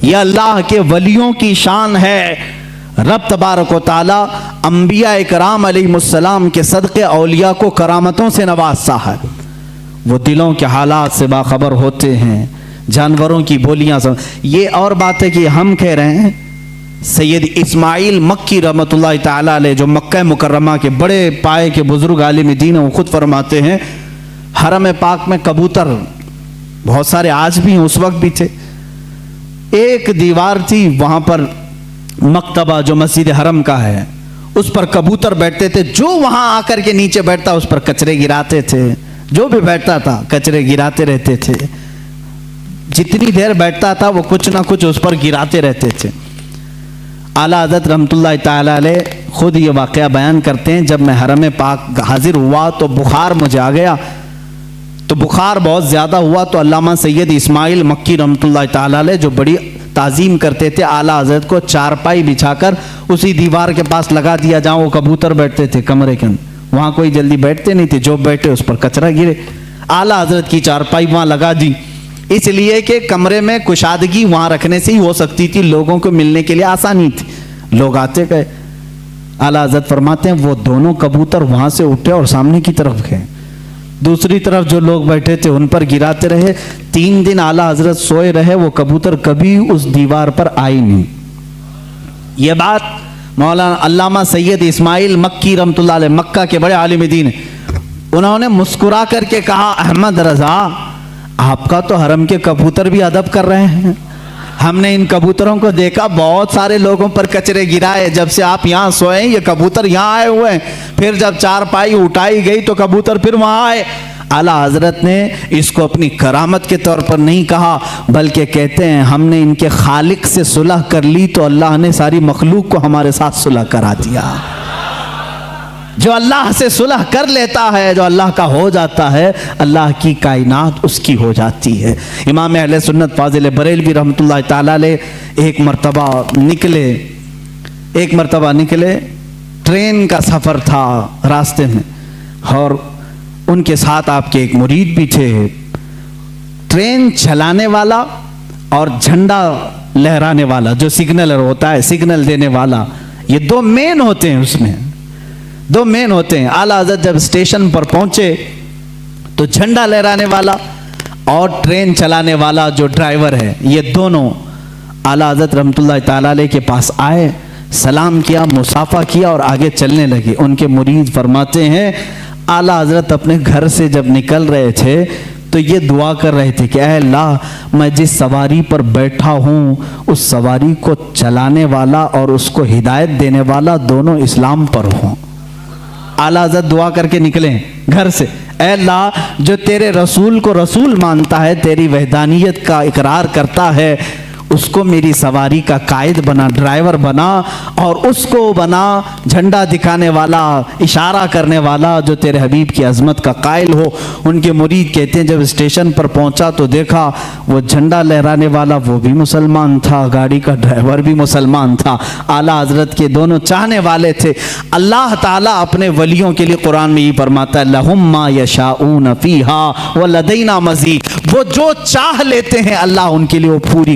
یہ اللہ کے ولیوں کی شان ہے۔ رب تبارک و تعالی انبیاء کرام علیہ السلام کے صدقے اولیاء کو کرامتوں سے نوازتا ہے۔ وہ دلوں کے حالات سے باخبر ہوتے ہیں، جانوروں کی بولیاں سے۔ یہ اور بات ہے کہ ہم کہہ رہے ہیں سید اسماعیل مکی رحمۃ اللہ تعالی علیہ، جو مکہ مکرمہ کے بڑے پائے کے بزرگ عالم دین ہیں، وہ خود فرماتے ہیں حرم پاک میں کبوتر بہت سارے آج بھی ہیں، اس وقت بھی تھے۔ ایک دیوار تھی وہاں پر، مکتبہ جو مسجد حرم کا ہے، اس پر کبوتر بیٹھتے تھے۔ جو وہاں آ کر کے نیچے بیٹھتا اس پر کچرے گراتے تھے، جو بھی بیٹھتا تھا کچرے گراتے رہتے تھے۔ جتنی دیر بیٹھتا تھا وہ کچھ نہ کچھ اس پر گراتے رہتے تھے۔ اعلیٰ حضرت رحمۃ اللہ تعالی علیہ خود یہ واقعہ بیان کرتے ہیں، جب میں حرم پاک حاضر ہوا تو بخار مجھے آ گیا، تو بخار بہت زیادہ ہوا، تو علامہ سید اسماعیل مکی رحمۃ اللہ تعالی علیہ جو بڑی تعظیم کرتے تھے، اعلیٰ حضرت کو چارپائی بچھا کر اسی دیوار کے پاس لگا دیا جہاں وہ کبوتر بیٹھتے تھے کمرے کے اندر۔ وہاں کوئی جلدی بیٹھتے نہیں تھے، جو بیٹھے اس پر کچرا گرے۔ اعلیٰ حضرت کی چارپائی وہاں لگا دی، اس لیے کہ کمرے میں کشادگی وہاں رکھنے سے ہی ہو سکتی تھی، لوگوں کو ملنے کے لیے آسانی تھی، لوگ آتے گئے۔ اعلیٰ حضرت فرماتے ہیں وہ دونوں کبوتر وہاں سے اٹھے اور سامنے کی طرف گئے، دوسری طرف جو لوگ بیٹھے تھے ان پر گراتے رہے۔ 3 دن اعلیٰ حضرت سوئے رہے، وہ کبوتر کبھی اس دیوار پر آئی نہیں۔ یہ بات مولانا علامہ سید اسماعیل مکی رحمۃ اللہ علیہ، مکہ کے بڑے عالم دین ہیں، انہوں نے مسکرا کر کے کہا احمد رضا آپ کا تو حرم کے کبوتر بھی ادب کر رہے ہیں، ہم نے ان کبوتروں کو دیکھا بہت سارے لوگوں پر کچرے گرائے، جب سے آپ یہاں سوئے ہیں یہ کبوتر یہاں آئے ہوئے ہیں، پھر جب چارپائی اٹھائی گئی تو کبوتر پھر وہاں آئے۔ اعلیٰ حضرت نے اس کو اپنی کرامت کے طور پر نہیں کہا، بلکہ کہتے ہیں ہم نے ان کے خالق سے صلح کر لی تو اللہ نے ساری مخلوق کو ہمارے ساتھ صلح کرا دیا۔ جو اللہ سے صلح کر لیتا ہے، جو اللہ کا ہو جاتا ہے، اللہ کی کائنات اس کی ہو جاتی ہے۔ امام اہل سنت فاضل بریلوی رحمۃ اللہ تعالی علیہ ایک مرتبہ نکلے، ٹرین کا سفر تھا راستے میں، اور ان کے ساتھ آپ کے ایک مرید بھی تھے۔ ٹرین چلانے والا اور جھنڈا لہرانے والا جو سگنلر ہوتا ہے، سگنل دینے والا، یہ 2 مین ہوتے ہیں، اس میں 2 مین ہوتے ہیں۔ اعلیٰ حضرت جب اسٹیشن پر پہنچے تو جھنڈا لہرانے والا اور ٹرین چلانے والا جو ڈرائیور ہے، یہ دونوں اعلیٰ حضرت رحمۃ اللہ تعالی علیہ کے پاس آئے، سلام کیا، مصافحہ کیا اور آگے چلنے لگے۔ ان کے مرید فرماتے ہیں اعلیٰ حضرت اپنے گھر سے جب نکل رہے تھے تو یہ دعا کر رہے تھے کہ اے اللہ میں جس سواری پر بیٹھا ہوں اس سواری کو چلانے والا اور اس کو ہدایت دینے والا دونوں اسلام پر ہوں۔ اعلیٰ حضرت دعا کر کے نکلے گھر سے، اے اللہ جو تیرے رسول کو رسول مانتا ہے، تیری وحدانیت کا اقرار کرتا ہے، اس کو میری سواری کا قائد بنا، ڈرائیور بنا، اور اس کو بنا جھنڈا دکھانے والا، اشارہ کرنے والا، جو تیرے حبیب کی عظمت کا قائل ہو۔ ان کے مرید کہتے ہیں جب اسٹیشن پر پہنچا تو دیکھا وہ جھنڈا لہرانے والا وہ بھی مسلمان تھا، گاڑی کا ڈرائیور بھی مسلمان تھا، اعلیٰ حضرت کے دونوں چاہنے والے تھے۔ اللہ تعالیٰ اپنے ولیوں کے لیے قرآن میں یہ فرماتا ہے لَهُمْ مَا يَشَاءُونَ فِيهَا وَلَدَيْنَا مَزِيدٌ، وہ جو چاہ لیتے ہیں اللہ ان کے لیے وہ پوری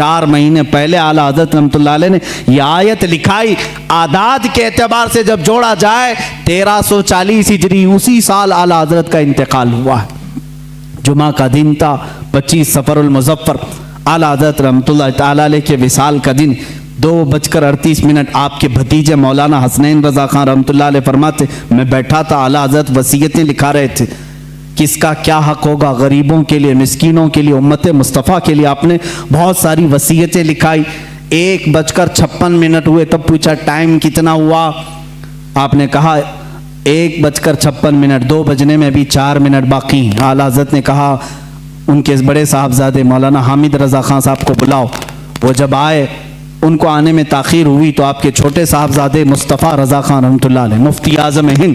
4 مہینے پہلے اعلیٰ حضرت رحمۃ اللہ علیہ نے یہ آیت لکھائی. اعداد کے اعتبار سے جب جوڑا جائے 1340 ہجری اسی سال اعلیٰ حضرت کا انتقال ہوا ہے. جمعہ کا دن تھا 25 صفر المظفر. اعلیٰ حضرت رحمۃ اللہ تعالیٰ علیہ کے وصال کا دن 2:38 آپ کے بھتیجے مولانا حسنین رضا خان رحمۃ اللہ علیہ فرماتے میں بیٹھا تھا, اعلیٰ حضرت وصیتیں لکھا رہے تھے, کس کا کیا حق ہوگا غریبوں کے لیے, مسکینوں کے لیے, امت مصطفیٰ کے لیے. آپ نے بہت ساری وصیتیں لکھائی. 1:56 ہوئے تب پوچھا ٹائم کتنا ہوا. آپ نے کہا 1:56, 2 بجنے میں بھی 4 منٹ باقی ہیں. اعلیٰ حضرت نے کہا ان کے بڑے صاحبزادے مولانا حامد رضا خان صاحب کو بلاؤ. وہ جب آئے, ان کو آنے میں تاخیر ہوئی تو آپ کے چھوٹے صاحبزادے مصطفیٰ رضا خان رحمۃ اللہ علیہ مفتی اعظم ہند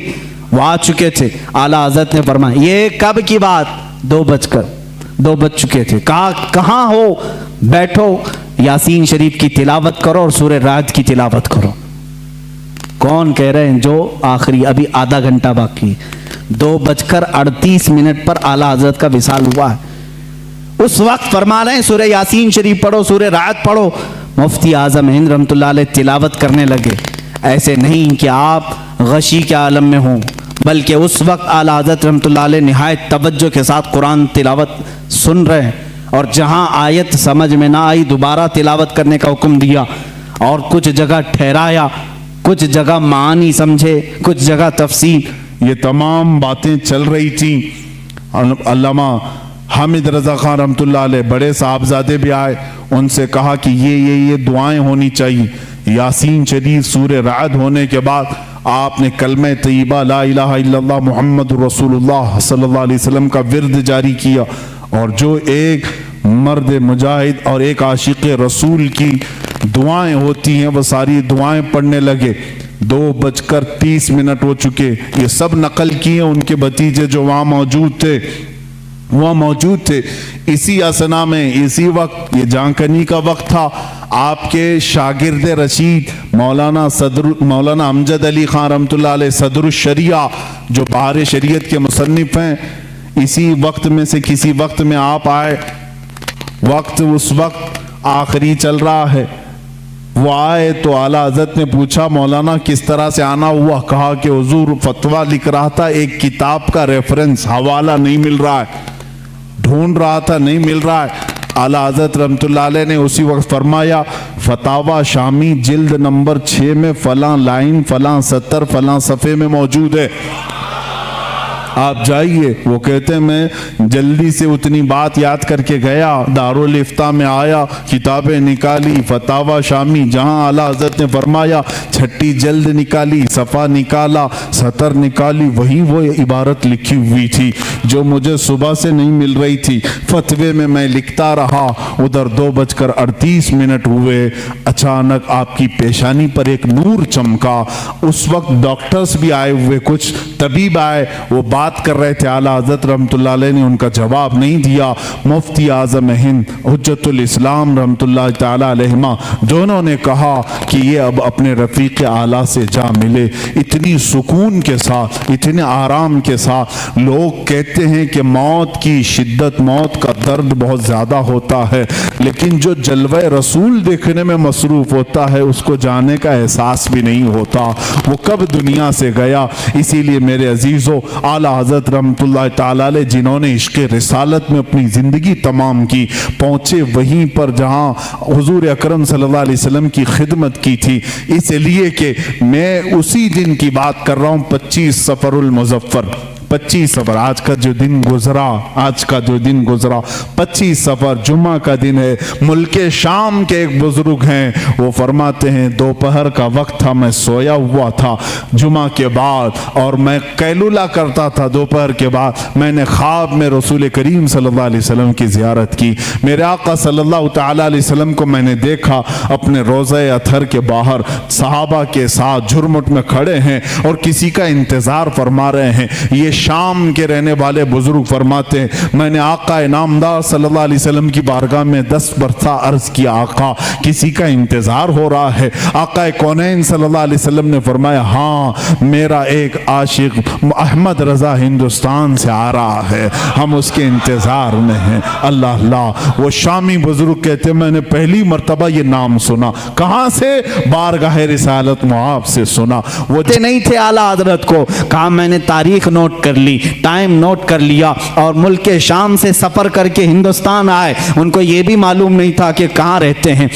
وہ آ چکے تھے. اعلیٰ حضرت نے فرمایا یہ کب کی بات, 2 بج چکے تھے. کہا کہاں ہو, بیٹھو یاسین شریف کی تلاوت کرو اور سورہ رعد کی تلاوت کرو. کون کہہ رہے ہیں جو آخری ابھی آدھا گھنٹہ باقی. 2:38 پر اعلیٰ حضرت کا وصال ہوا ہے. اس وقت فرما رہے ہیں سورہ یاسین شریف پڑھو, سورہ رعد پڑھو. مفتی اعظم ہند رحمۃ اللہ علیہ تلاوت کرنے لگے. ایسے نہیں کہ آپ غشی کے عالم میں ہوں, بلکہ اس وقت اعلیٰ حضرت رحمۃ اللہ علیہ نہایت توجہ کے ساتھ قرآن تلاوت سن رہے ہیں, اور جہاں آیت سمجھ میں نہ آئی دوبارہ تلاوت کرنے کا حکم دیا, اور کچھ جگہ ٹھہرایا, کچھ جگہ معانی سمجھے, کچھ جگہ تفسیر. یہ تمام باتیں چل رہی تھیں. علامہ حامد رضا خان رحمۃ اللہ علیہ بڑے صاحبزادے بھی آئے, ان سے کہا کہ یہ دعائیں ہونی چاہیے. یاسین شریف سورہ رعد ہونے کے بعد آپ نے کلمہ طیبہ لا الہ الا اللہ محمد رسول اللہ صلی اللہ علیہ وسلم کا ورد جاری کیا, اور جو ایک مرد مجاہد اور ایک عاشق رسول کی دعائیں ہوتی ہیں وہ ساری دعائیں پڑھنے لگے. 2:30 ہو چکے. یہ سب نقل کیے ان کے بھتیجے جو وہاں موجود تھے. اسی اسنا میں اسی وقت یہ جانکنی کا وقت تھا. آپ کے شاگرد رشید مولانا امجد علی خان رحمۃ اللہ علیہ صدر الشریعہ جو بہار شریعت کے مصنف ہیں, اسی وقت میں سے کسی وقت میں آپ آئے. وقت اس وقت آخری چل رہا ہے. وہ آئے تو اعلیٰ حضرت نے پوچھا مولانا کس طرح سے آنا ہوا. کہا کہ حضور فتویٰ لکھ رہا تھا, ایک کتاب کا ریفرنس حوالہ نہیں مل رہا ہے, ڈھونڈ رہا تھا نہیں مل رہا ہے. اعلیٰ حضرت رحمۃ اللہ علیہ نے اسی وقت فرمایا فتاویٰ شامی جلد نمبر 6 میں فلاں لائن فلاں سطر فلاں صفحے میں موجود ہے, آپ جائیے. وہ کہتے ہیں میں جلدی سے اتنی بات یاد کر کے گیا, دارالافتاء میں آیا, کتابیں نکالی, فتاویٰ شامی جہاں اعلیٰ حضرت نے فرمایا 6 جلد نکالی, صفحہ نکالا, سطر نکالی, وہی وہ عبارت لکھی ہوئی تھی جو مجھے صبح سے نہیں مل رہی تھی. فتوے میں میں لکھتا رہا, ادھر 2:38 ہوئے. اچانک آپ کی پیشانی پر ایک نور چمکا. اس وقت ڈاکٹرز بھی آئے ہوئے, کچھ طبیب آئے, وہ بات کر رہے تھے. اعلیٰ حضرت رحمۃ اللہ علیہ نے ان کا جواب نہیں دیا. مفتی اعظم ہند حجت الاسلام رحمۃ اللہ تعالی علیہما دونوں نے کہا کہ یہ اب اپنے رفیق اعلیٰ سے جا ملے. اتنی سکون کے ساتھ, اتنے آرام کے ساتھ. لوگ کہتے ہیں کہ موت کی شدت, موت کا درد بہت زیادہ ہوتا ہے, لیکن جو جلوہ رسول دیکھنے میں مصروف ہوتا ہے اس کو جانے کا احساس بھی نہیں ہوتا وہ کب دنیا سے گیا. اسی لیے میرے عزیزو, اعلیٰ حضرت رحمۃ اللہ تعالیٰ علیہ جنہوں نے عشق رسالت میں اپنی زندگی تمام کی, پہنچے وہیں پر جہاں حضور اکرم صلی اللہ علیہ وسلم کی خدمت کی تھی. اس لیے کہ میں اسی دن کی بات کر رہا ہوں, 25 صفر المظفر, 25 صفر آج کا جو دن گزرا 25 صفر جمعہ کا دن ہے. ملک شام کے ایک بزرگ ہیں, وہ فرماتے ہیں دوپہر کا وقت تھا, میں سویا ہوا تھا جمعہ کے بعد, اور میں قیلولہ کرتا تھا دوپہر کے بعد. میں نے خواب میں رسول کریم صلی اللہ علیہ وسلم کی زیارت کی. میرے آقا صلی اللہ تعالیٰ علیہ وسلم کو میں نے دیکھا اپنے روضہ اطہر کے باہر صحابہ کے ساتھ جھرمٹ میں کھڑے ہیں اور کسی کا انتظار فرما رہے ہیں. یہ شام کے رہنے والے بزرگ فرماتے ہیں میں نے آقا انعامدار صلی اللہ علیہ وسلم کی بارگاہ میں 10 برسہ عرض کیا آقا کسی کا انتظار ہو رہا ہے؟ آقا کونین صلی اللہ علیہ وسلم نے فرمایا ہاں میرا ایک عاشق احمد رضا ہندوستان سے آ رہا ہے، ہم اس کے انتظار میں ہیں۔ اللہ اللہ، وہ شامی بزرگ کہتے میں نے پہلی مرتبہ یہ نام سنا، کہاں سے؟ بارگاہ رسالت معاب سے سنا۔ وہ نہیں تھے اعلیٰ حضرت کو، کہا میں نے تاریخ نوٹ کر لی، ٹائم نوٹ کر لیا، اور ملک شام سے سفر کر کے ہندوستان آئے۔ ان کو یہ بھی معلوم نہیں تھا کہ کہاں رہتے ہیں۔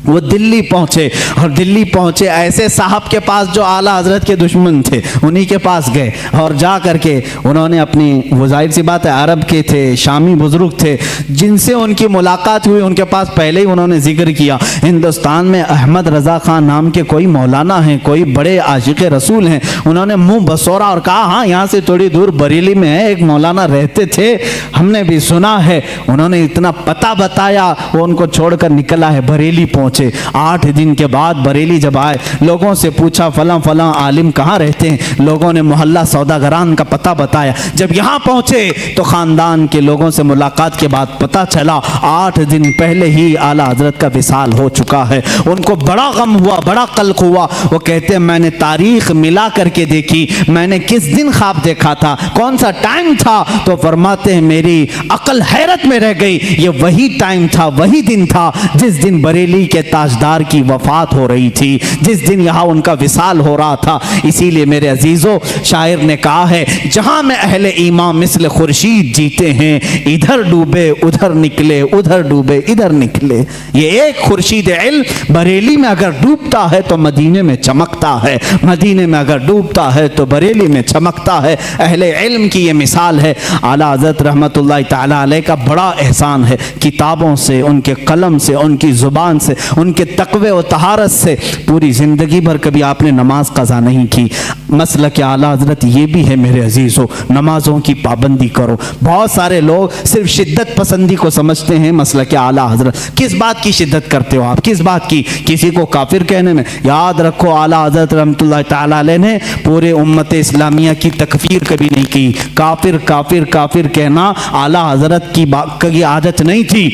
وہ دلی پہنچے، اور دلی پہنچے ایسے صاحب کے پاس جو اعلیٰ حضرت کے دشمن تھے، انہی کے پاس گئے، اور جا کر کے انہوں نے اپنی، وہ ظاہر سی بات ہے عرب کے تھے، شامی بزرگ تھے، جن سے ان کی ملاقات ہوئی، ان کے پاس پہلے ہی انہوں نے ذکر کیا ہندوستان میں احمد رضا خان نام کے کوئی مولانا ہیں، کوئی بڑے عاشق رسول ہیں۔ انہوں نے منہ بسورا اور کہا ہاں یہاں سے تھوڑی دور بریلی میں ہے، ایک مولانا رہتے تھے، ہم نے بھی سنا ہے۔ انہوں نے اتنا پتہ بتایا، وہ ان کو چھوڑ کر نکلا ہے، بریلی پہنچے۔ 8 دن کے بعد بریلی جب آئے، لوگوں سے پوچھا فلاں فلاں عالم کہاں رہتے ہیں؟ لوگوں نے محلہ سوداگران کا پتہ بتایا۔ جب یہاں پہنچے تو خاندان کے لوگوں سے ملاقات کے بعد پتہ چلا 8 دن پہلے ہی اعلیٰ حضرت کا وصال ہو چکا ہے۔ ان کو بڑا غم ہوا، بڑا قلق ہوا۔ وہ کہتے ہیں میں نے تاریخ ملا کر کے دیکھی، میں نے کس دن خواب دیکھا تھا، کون سا ٹائم تھا؟ تو فرماتے ہیں میری عقل حیرت میں رہ گئی، یہ وہی ٹائم تھا، وہی دن تھا جس دن بریلی کے تاجدار کی وفات ہو رہی تھی، جس دن یہاں ان کا وصال ہو رہا تھا۔ اسی لیے میرے عزیزو، شاعر نے کہا ہے جہاں میں اہل ایمان مثل خورشید جیتے ہیں، ادھر ڈوبے ادھر نکلے، ادھر ڈوبے ادھر نکلے۔ یہ ایک خورشید علم بریلی میں اگر ڈوبتا ہے تو مدینے میں چمکتا ہے، مدینے میں اگر ڈوبتا ہے تو بریلی میں چمکتا ہے۔ اہل علم کی یہ مثال ہے۔ اعلیٰ حضرت رحمت اللہ تعالی علیہ کا بڑا احسان ہے، کتابوں سے، ان کے قلم سے، ان کی زبان سے، ان کے تقوی و طہارت سے پوری زندگی بھر کبھی آپ نے نماز قضا نہیں کی۔ مسلک اعلیٰ حضرت یہ بھی ہے میرے عزیزو، نمازوں کی پابندی کرو۔ بہت سارے لوگ صرف شدت پسندی کو سمجھتے ہیں مسلک اعلیٰ حضرت۔ کس بات کی شدت کرتے ہو آپ؟ کس بات کی؟ کسی کو کافر کہنے میں؟ یاد رکھو اعلیٰ حضرت رحمت اللہ تعالیٰ علیہ نے پورے امت اسلامیہ کی تکفیر کبھی نہیں کی۔ کافر کافر کافر کہنا اعلیٰ حضرت کی عادت نہیں تھی۔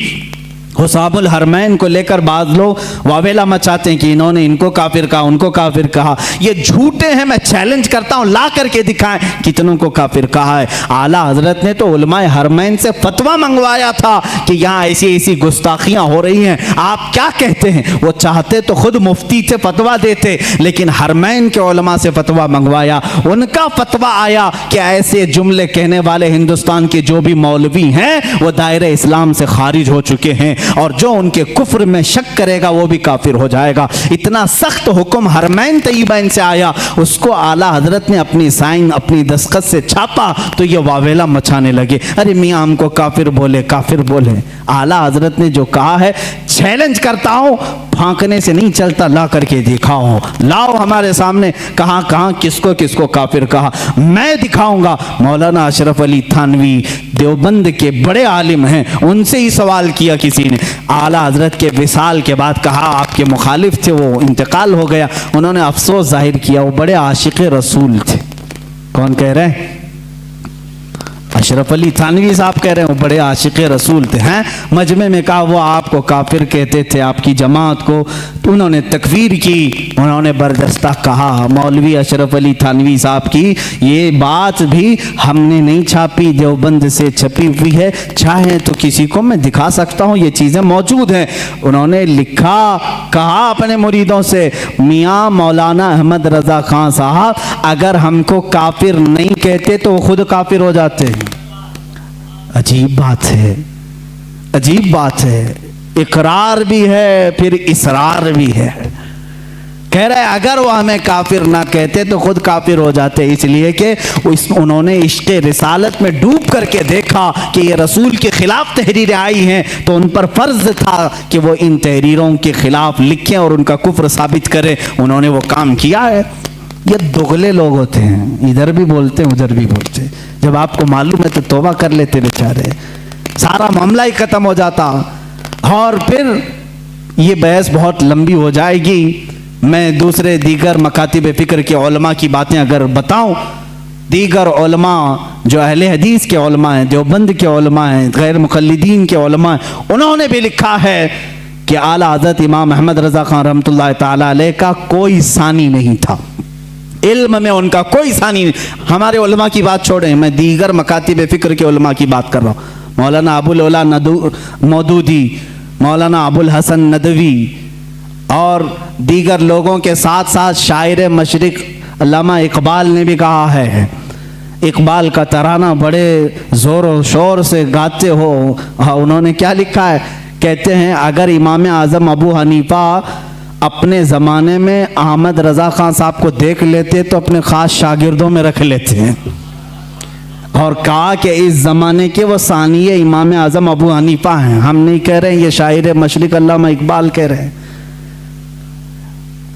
حساب الحرمین کو لے کر بعض لوگ واویلا مچاتے ہیں کہ انہوں نے ان کو کافر کہا، ان کو کافر کہا۔ یہ جھوٹے ہیں، میں چیلنج کرتا ہوں لا کر کے دکھائیں کتنوں کو کافر کہا ہے۔ اعلیٰ حضرت نے تو علماء حرمین سے فتویٰ منگوایا تھا کہ یہاں ایسی ایسی گستاخیاں ہو رہی ہیں، آپ کیا کہتے ہیں؟ وہ چاہتے تو خود مفتی سے فتویٰ دیتے، لیکن حرمین کے علماء سے فتویٰ منگوایا۔ ان کا فتویٰ آیا کہ ایسے جملے کہنے والے ہندوستان کے جو بھی مولوی ہیں وہ دائرہ اسلام سے خارج ہو چکے ہیں، اور جو ان کے کفر میں شک کرے گا وہ بھی کافر ہو جائے گا۔ اتنا سخت حکم حرمین طیبین سے آیا، اس کو اعلیٰ حضرت نے اپنی سائن، اپنی دستخط سے چھاپا تو یہ واویلا مچانے لگے، ارے میاں ہم کو کافر بولے، کافر بولے۔ اعلیٰ حضرت نے جو کہا ہے چیلنج کرتا ہوں، پھانکنے سے نہیں چلتا، لا کر کے دکھاؤ، لاؤ ہمارے سامنے کہاں کہاں کس کو کافر کہا، میں دکھاؤں گا۔ مولانا اشرف علی تھانوی دیوبند کے بڑے عالم ہیں، ان سے ہی سوال کیا کسی نے، اعلیٰ حضرت کے وصال کے بعد کہا آپ کے مخالف تھے، وہ انتقال ہو گیا، انہوں نے افسوس ظاہر کیا، وہ بڑے عاشق رسول تھے۔ کون کہہ رہے ہیں؟ اشرف علی تھانوی صاحب کہہ رہے ہیں وہ بڑے عاشق رسول تھے۔ ہیں مجمع میں کہا وہ آپ کو کافر کہتے تھے، آپ کی جماعت کو، تو انہوں نے تکفیر کی، انہوں نے بردستہ کہا۔ مولوی اشرف علی تھانوی صاحب کی یہ بات بھی ہم نے نہیں چھاپی، دیوبند سے چھپی ہوئی ہے، چاہیں تو کسی کو میں دکھا سکتا ہوں، یہ چیزیں موجود ہیں۔ انہوں نے لکھا، کہا اپنے مریدوں سے، میاں مولانا احمد رضا خان صاحب اگر ہم کو کافر نہیں کہتے تو وہ خود کافر ہو جاتے ہیں۔ عجیب بات ہے، عجیب بات ہے، اقرار بھی ہے پھر اصرار بھی ہے۔ کہہ رہے اگر وہ ہمیں کافر نہ کہتے تو خود کافر ہو جاتے، اس لیے کہ انہوں نے عشق رسالت میں ڈوب کر کے دیکھا کہ یہ رسول کے خلاف تحریریں آئی ہیں، تو ان پر فرض تھا کہ وہ ان تحریروں کے خلاف لکھیں اور ان کا کفر ثابت کریں۔ انہوں نے وہ کام کیا ہے۔ یہ دغلے لوگ ہوتے ہیں، ادھر بھی بولتے ہیں ادھر بھی بولتے ہیں، جب آپ کو معلوم ہے تو توبہ کر لیتے بیچارے، سارا معاملہ ہی ختم ہو جاتا۔ اور پھر یہ بحث بہت لمبی ہو جائے گی، میں دوسرے دیگر مکاتب فکر کے علماء کی باتیں اگر بتاؤں، دیگر علماء جو اہل حدیث کے علماء ہیں، دیوبند کے علماء ہیں، غیر مقلدین کے علماء ہیں، انہوں نے بھی لکھا ہے کہ اعلیٰ حضرت امام احمد رضا خان رحمۃ اللہ تعالیٰ علیہ کا کوئی ثانی نہیں تھا، علم میں ان کا کوئی ثانی نہیں۔ ہمارے علماء کی بات چھوڑیں، میں دیگر مکاتب فکر کے علماء کی بات کر رہا ہوں، مولانا ابو العلا مودودی، مولانا ابو الحسن ندوی اور دیگر لوگوں کے ساتھ ساتھ شاعر مشرق علامہ اقبال نے بھی کہا ہے، اقبال کا ترانہ بڑے زور و شور سے گاتے ہو، انہوں نے کیا لکھا ہے؟ کہتے ہیں اگر امام اعظم ابو حنیفہ اپنے زمانے میں احمد رضا خان صاحب کو دیکھ لیتے تو اپنے خاص شاگردوں میں رکھ لیتے ہیں، اور کہا کہ اس زمانے کے وہ ثانی امام اعظم ابو حنیفہ ہیں۔ ہم نہیں کہہ رہے ہیں، یہ شاعر مشرق علامہ اقبال کہہ رہے ہیں۔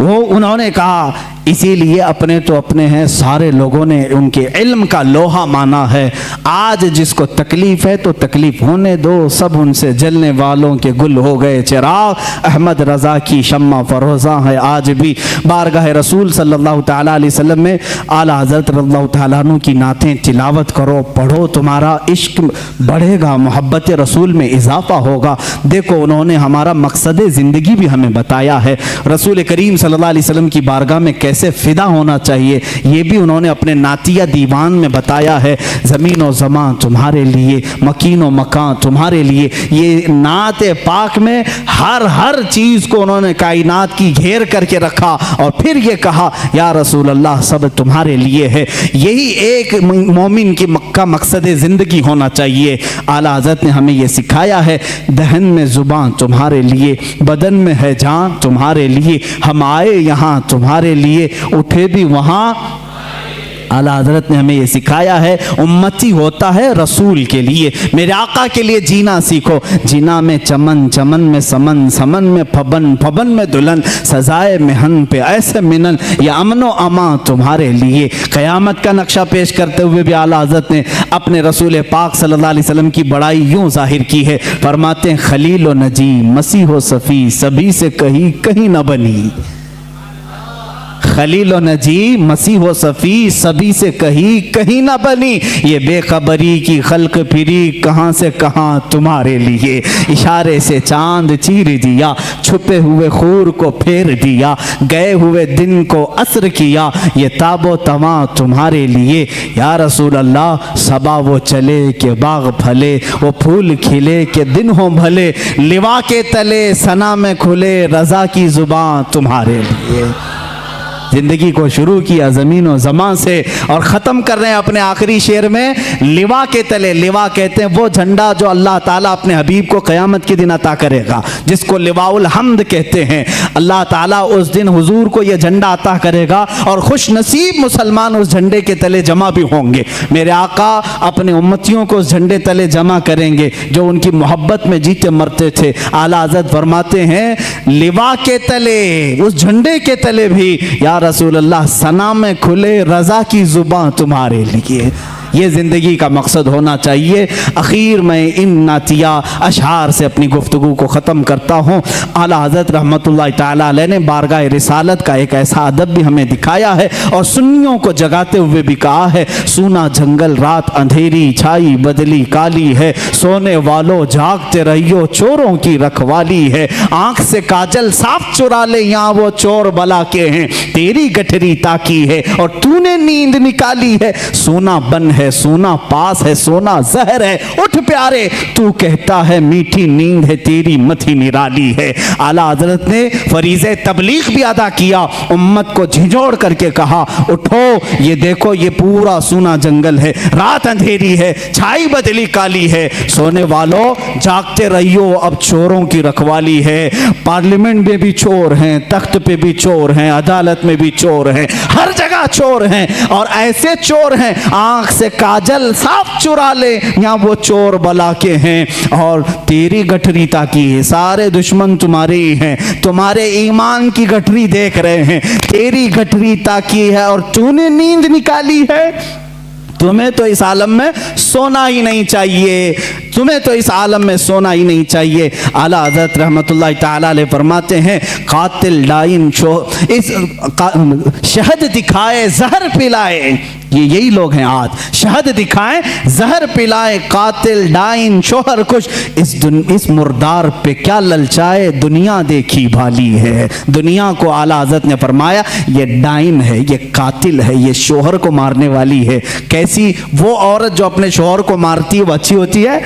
وہ انہوں نے کہا اسی لیے اپنے تو اپنے ہیں، سارے لوگوں نے ان کے علم کا لوہا مانا ہے۔ آج جس کو تکلیف ہے تو تکلیف ہونے دو، سب ان سے جلنے والوں کے گل ہو گئے چراغ، احمد رضا کی شمع فروزاں ہے آج بھی۔ بارگاہ رسول صلی اللہ تعالیٰ علیہ وسلم میں اعلیٰ حضرت رضی اللہ تعالیٰ عنہ کی نعتیں تلاوت کرو، پڑھو، تمہارا عشق بڑھے گا، محبت رسول میں اضافہ ہوگا۔ دیکھو انہوں نے ہمارا مقصد زندگی بھی ہمیں بتایا ہے، رسول کریم صلی اللہ علیہ وسلم کی بارگاہ میں کیسے فدا ہونا چاہیے، یہ بھی انہوں نے اپنے نعتیہ دیوان میں بتایا ہے۔ زمین و زمان تمہارے لیے، مکین و مکان تمہارے لیے، یہ نعت پاک میں ہر چیز کو انہوں نے کائنات کی گھیر کر کے رکھا، اور پھر یہ کہا یا رسول اللہ سب تمہارے لیے ہے۔ یہی ایک مومن کی کا مقصد زندگی ہونا چاہیے۔ اعلیٰ حضرت نے ہمیں یہ سکھایا ہے، دہن میں زبان تمہارے لیے، بدن میں ہے جان تمہارے لیے، ہم آئے یہاں تمہارے لیے، اٹھے بھی وہاں۔ اعلیٰ حضرت نے ہمیں یہ سکھایا ہے امتی ہوتا ہے رسول کے لیے، میرے آقا کے لیے جینا سیکھو، جینا میں چمن، چمن میں سمن، سمن میں پھبن، پھبن میں دلہن، سزائے مہن پہ ایسے منن، یہ امن و امان تمہارے لیے۔ قیامت کا نقشہ پیش کرتے ہوئے بھی اعلیٰ حضرت نے اپنے رسول پاک صلی اللہ علیہ وسلم کی بڑائی یوں ظاہر کی ہے، فرماتے ہیں خلیل و نجی، مسیح و صفی، سبھی سے کہیں نہ بنی۔ خلیل و نجی، مسیح و صفی، سبھی سے کہیں نہ بنی، یہ بے خبری کی خلق پھری کہاں سے کہاں تمہارے لیے، اشارے سے چاند چیر دیا، چھپے ہوئے خور کو پھیر دیا، گئے ہوئے دن کو عصر کیا، یہ تاب و تواں تمہارے لیے۔ یا رسول اللہ صبا وہ چلے کہ باغ پھلے، وہ پھول کھلے کہ دن ہوں بھلے، لوا کے تلے ثنا میں کھلے، رضا کی زبان تمہارے لیے۔ زندگی کو شروع کیا زمین و زمان سے اور ختم کر رہے ہیں اپنے آخری شعر میں لوا کے تلے۔ لوا کہتے ہیں وہ جھنڈا جو اللہ تعالیٰ اپنے حبیب کو قیامت کے دن عطا کرے گا، جس کو لواء الحمد کہتے ہیں۔ اللہ تعالیٰ اس دن حضور کو یہ جھنڈا عطا کرے گا اور خوش نصیب مسلمان اس جھنڈے کے تلے جمع بھی ہوں گے۔ میرے آقا اپنے امتیوں کو اس جھنڈے تلے جمع کریں گے جو ان کی محبت میں جیتے مرتے تھے۔ اعلیٰ حضرت فرماتے ہیں لوا کے تلے، اس جھنڈے کے تلے بھی یا رسول اللہ ثنا میں کھلے، رضا کی زبان تمہارے لیے۔ یہ زندگی کا مقصد ہونا چاہیے۔ اخیر میں ان نعتیہ اشعار سے اپنی گفتگو کو ختم کرتا ہوں۔ اعلیٰ حضرت رحمۃ اللہ تعالیٰ علیہ نے بارگاہ رسالت کا ایک ایسا ادب بھی ہمیں دکھایا ہے اور سنیوں کو جگاتے ہوئے بھی کہا ہے، سونا جنگل رات اندھیری چھائی بدلی کالی ہے، سونے والوں جاگتے رہیو چوروں کی رکھوالی ہے، آنکھ سے کاجل صاف چرا لے یہاں وہ چور بلا کے ہیں، تیری گٹھری تاکی ہے اور تو نے نیند نکالی ہے، سونا بن ہے سونا پاس ہے سونا زہر ہے، اٹھ پیارے تو کہتا ہے میٹھی نیند ہے تیری متھی نرالی ہے۔ اعلیٰ حضرت نے فریضہ تبلیغ بھی ادا کیا، امت کو جھنجھوڑ کر کے کہا اٹھو، یہ دیکھو یہ پورا سونا جنگل ہے، رات اندھیری ہے، چھائی بدلی کالی ہے، سونے والوں جاگتے رہیو اب چوروں کی رکھوالی ہے۔ پارلیمنٹ میں بھی چور ہیں، تخت پہ بھی چور ہیں، عدالت میں بھی چور ہیں، ہر جگہ چور ہیں، اور ایسے چور ہیں آنکھ سے کاجل صاف چرا لے یہاں وہ چور بلا کے ہیں، اور تیری گٹھری تاکی ہے، سارے دشمن تمہارے ہی ہیں، تمہارے ایمان کی گٹھری دیکھ رہے ہیں، تیری گٹھری تاکی ہے اور تو نے نیند نکالی ہے۔ تمہیں تو اس عالم میں سونا ہی نہیں چاہیے، تمہیں تو اس عالم میں سونا ہی نہیں چاہیے۔ اعلیٰ حضرت رحمۃ اللہ تعالیٰ علیہ فرماتے ہیں قاتل ڈائن اس شہد دکھائے زہر پلائے، یہ یہی لوگ ہیں آج. شہد دکھائیں, زہر پلائے, قاتل ڈائن شوہر کش, اس مردار پہ کیا للچائے, دنیا دیکھی بھالی ہے. دنیا کو اعلیٰ حضرت نے فرمایا یہ ڈائن ہے, یہ قاتل ہے, یہ شوہر کو مارنے والی ہے. کیسی وہ عورت جو اپنے شوہر کو مارتی ہے وہ اچھی ہوتی ہے؟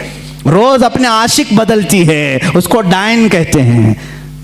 روز اپنے عاشق بدلتی ہے, اس کو ڈائن کہتے ہیں.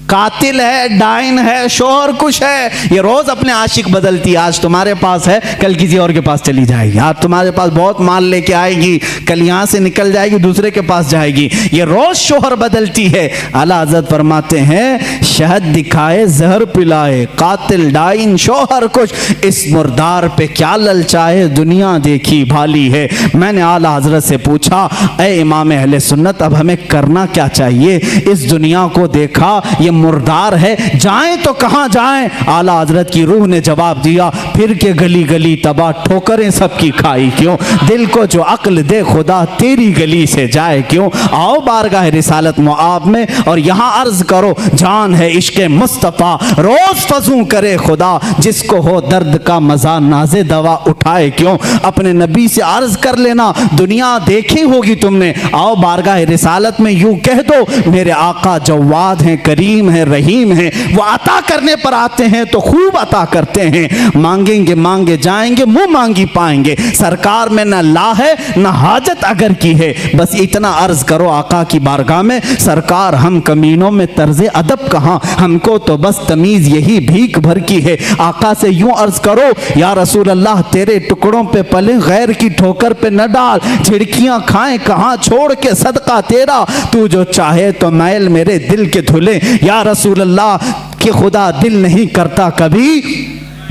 قاتل ہے, ڈائن ہے, شوہر کش ہے, یہ روز اپنے عاشق بدلتی ہے. آج تمہارے پاس ہے, کل کسی اور کے پاس چلی جائے گی. آج تمہارے پاس بہت مال لے کے آئے گی, کل یہاں سے نکل جائے گی, دوسرے کے پاس جائے گی. یہ روز شوہر بدلتی ہے. اعلیٰ حضرت فرماتے ہیں شہد دکھائے, زہر پلائے, قاتل ڈائن شوہر کش, اس مردار پہ کیا للچائے, دنیا دیکھی بھالی ہے. میں نے اعلیٰ حضرت سے پوچھا اے امام اہل سنت اب ہمیں کرنا کیا چاہیے؟ اس دنیا کو دیکھا یہ مردار ہے, جائیں تو کہاں جائیں؟ اعلیٰ حضرت کی روح نے جواب دیا پھر کے گلی گلی تباہ, ٹھوکریں سب کی کھائی کیوں, دل کو جو عقل دے خدا تیری گلی سے جائے کیوں. آؤ بارگاہ رسالت معاب میں اور یہاں عرض کرو جان ہے عشق مصطفیٰ, روز فضوں کرے خدا, جس کو ہو درد کا مزہ ناز دوا اٹھائے کیوں. اپنے نبی سے عرض کر لینا دنیا دیکھی ہوگی تم نے, آؤ بارگاہ رسالت میں یوں کہہ دو میرے آقا جواد ہیں, کریم ہیں, رحیم ہیں, وہ عطا کرنے پر آتے ہیں تو خوب عطا کرتے ہیں. مانگیں گے مانگے جائیں گے, منہ مانگی پائیں گے. سرکار میں نہ لا ہے نہ حاجت اگر کی ہے, بس اتنا عرض کرو آقا کی بارگاہ میں سرکار ہم کمینوں میں طرز ادب کہاں, ہم کو تو بس تمیز یہی بھیک بھر کی ہے. آقا سے یوں عرض کرو یا رسول اللہ تیرے ٹکڑوں پہ پلے, غیر کی ٹھوکر پہ نہ ڈال, جھڑکیاں کھائیں کہاں چھوڑ کے صدقہ تیرا, تو جو چاہے تو میل میرے دل کے دھلے. یا رسول اللہ کہ خدا دل نہیں کرتا کبھی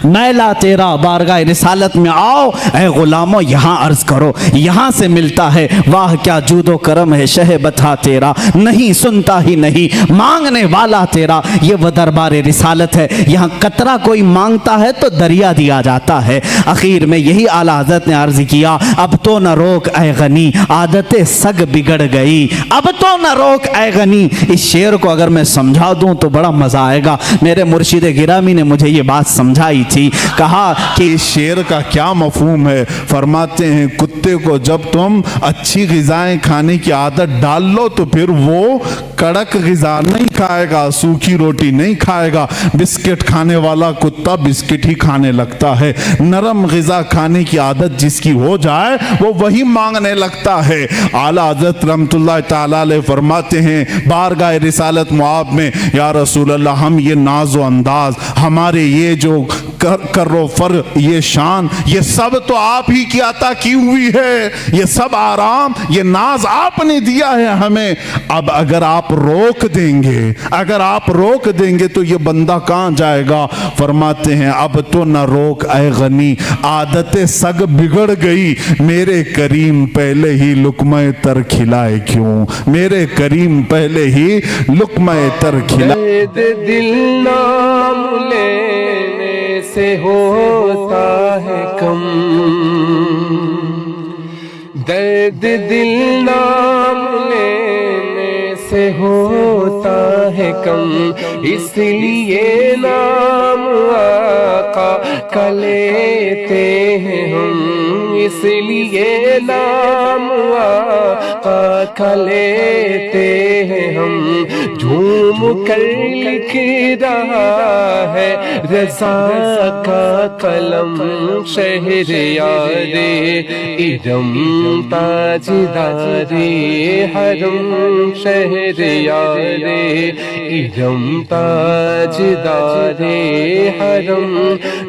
میلا تیرا, بارگاہ رسالت میں آؤ اے غلاموں یہاں عرض کرو, یہاں سے ملتا ہے. واہ کیا جود و کرم ہے شہ بتا تیرا, نہیں سنتا ہی نہیں مانگنے والا تیرا. یہ وہ دربار رسالت ہے, یہاں قطرہ کوئی مانگتا ہے تو دریا دیا جاتا ہے. اخیر میں یہی اعلیٰ حضرت نے عرض کیا اب تو نہ روک اے غنی, عادت سگ بگڑ گئی, اب تو نہ روک اے غنی. اس شعر کو اگر میں سمجھا دوں تو بڑا مزہ آئے گا. میرے مرشد گرامی نے مجھے یہ بات سمجھائی تھی, کہا کہ اس شعر کا کیا مفہوم ہے. فرماتے ہیں کتے کو جب تم اچھی غذائیں کھانے کی عادت ڈال لو تو پھر وہ کڑک غذا نہیں کھائے گا, سوکھی روٹی نہیں کھائے گا. بسکٹ کھانے والا کتا بسکٹ ہی کھانے لگتا ہے. نرم غذا کھانے کی عادت جس کی ہو جائے وہ وہی مانگنے لگتا ہے. اعلیٰ حضرت رحمت اللہ تعالیٰ علیہ فرماتے ہیں بارگاہ رسالت معاب میں یا رسول اللہ ہم یہ ناز و انداز, ہمارے یہ جو کر و فر, یہ شان, یہ سب تو آپ ہی کی عطا کی ہوئی ہے. یہ سب آرام, یہ ناز آپ نے دیا ہے ہمیں. اب اگر آپ روک دیں گے, اگر آپ روک دیں گے تو یہ بندہ کہاں جائے گا. فرماتے ہیں اب تو نہ روک اے غنی, عادت سگ بگڑ گئی, میرے کریم پہلے ہی لقمہ تر کھلائے کیوں, میرے کریم پہلے ہی لقمہ تر کھلائے. دل نام لینے سے ہوتا ہے کم, درد دل نام لینے سے ہوتا ہے کم, اس لیے نام آقا کا لیتے ہیں ہم, اس لیے نام آقا کا لیتے ہیں ہم. جھوم کر لکھ رہا ہے رضا کا قلم, شہر یار ارم تاجدار حرم, شہر یار ارم تاجدار حرم.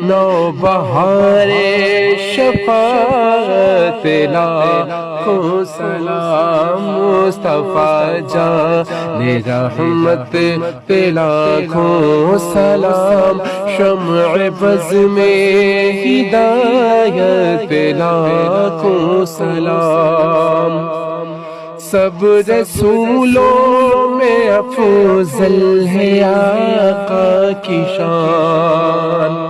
نو بہار شفاعت لاکھوں سلام, مصطفیٰ جان رحمت پہ لاکھوں سلام, شمع بز میں ہدایت پہ لاکھوں سلام. سب رسولوں میں افضل ہے آقا کی شان,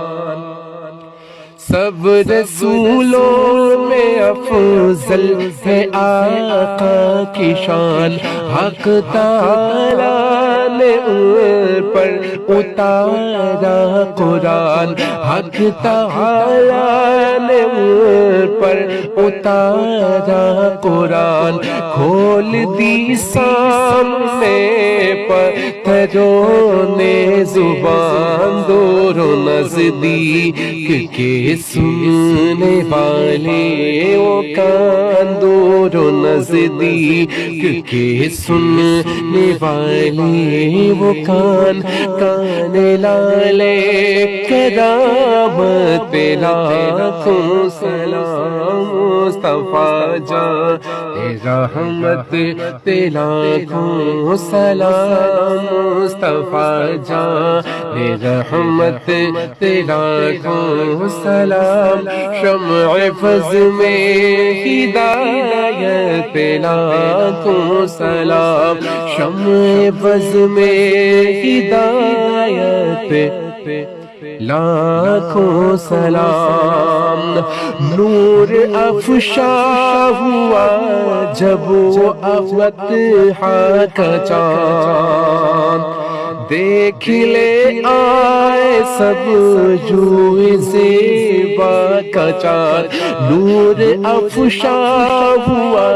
سب رسولوں میں افضل ہے آقا کی شان. حق تعالیٰ نے ان پر اتارا قرآن, حق تعالیٰ نے اتارا قرآن، کھول دی سامنے پتھروں نے زبان، دور و نزدیک کے سننے والے وہ کان، دور و نزدیک کے سننے والے وہ کان، کان لالے کرامت پہ لاکھوں سلام، مصطفیٰ جان رحمت پہ لاکھوں سلام، مصطفیٰ جان رحمت پہ لاکھوں سلام، شمع فضل میں ہدایت پہ لاکھوں سلام، شمع فضل میں ہدایت پہ لاکھوں سلام، نور افشا ہوا جب وہ فتح کا چاند، دیکھ لے آئے سب جوئے زیبا کا چاند، نور افشا ہوا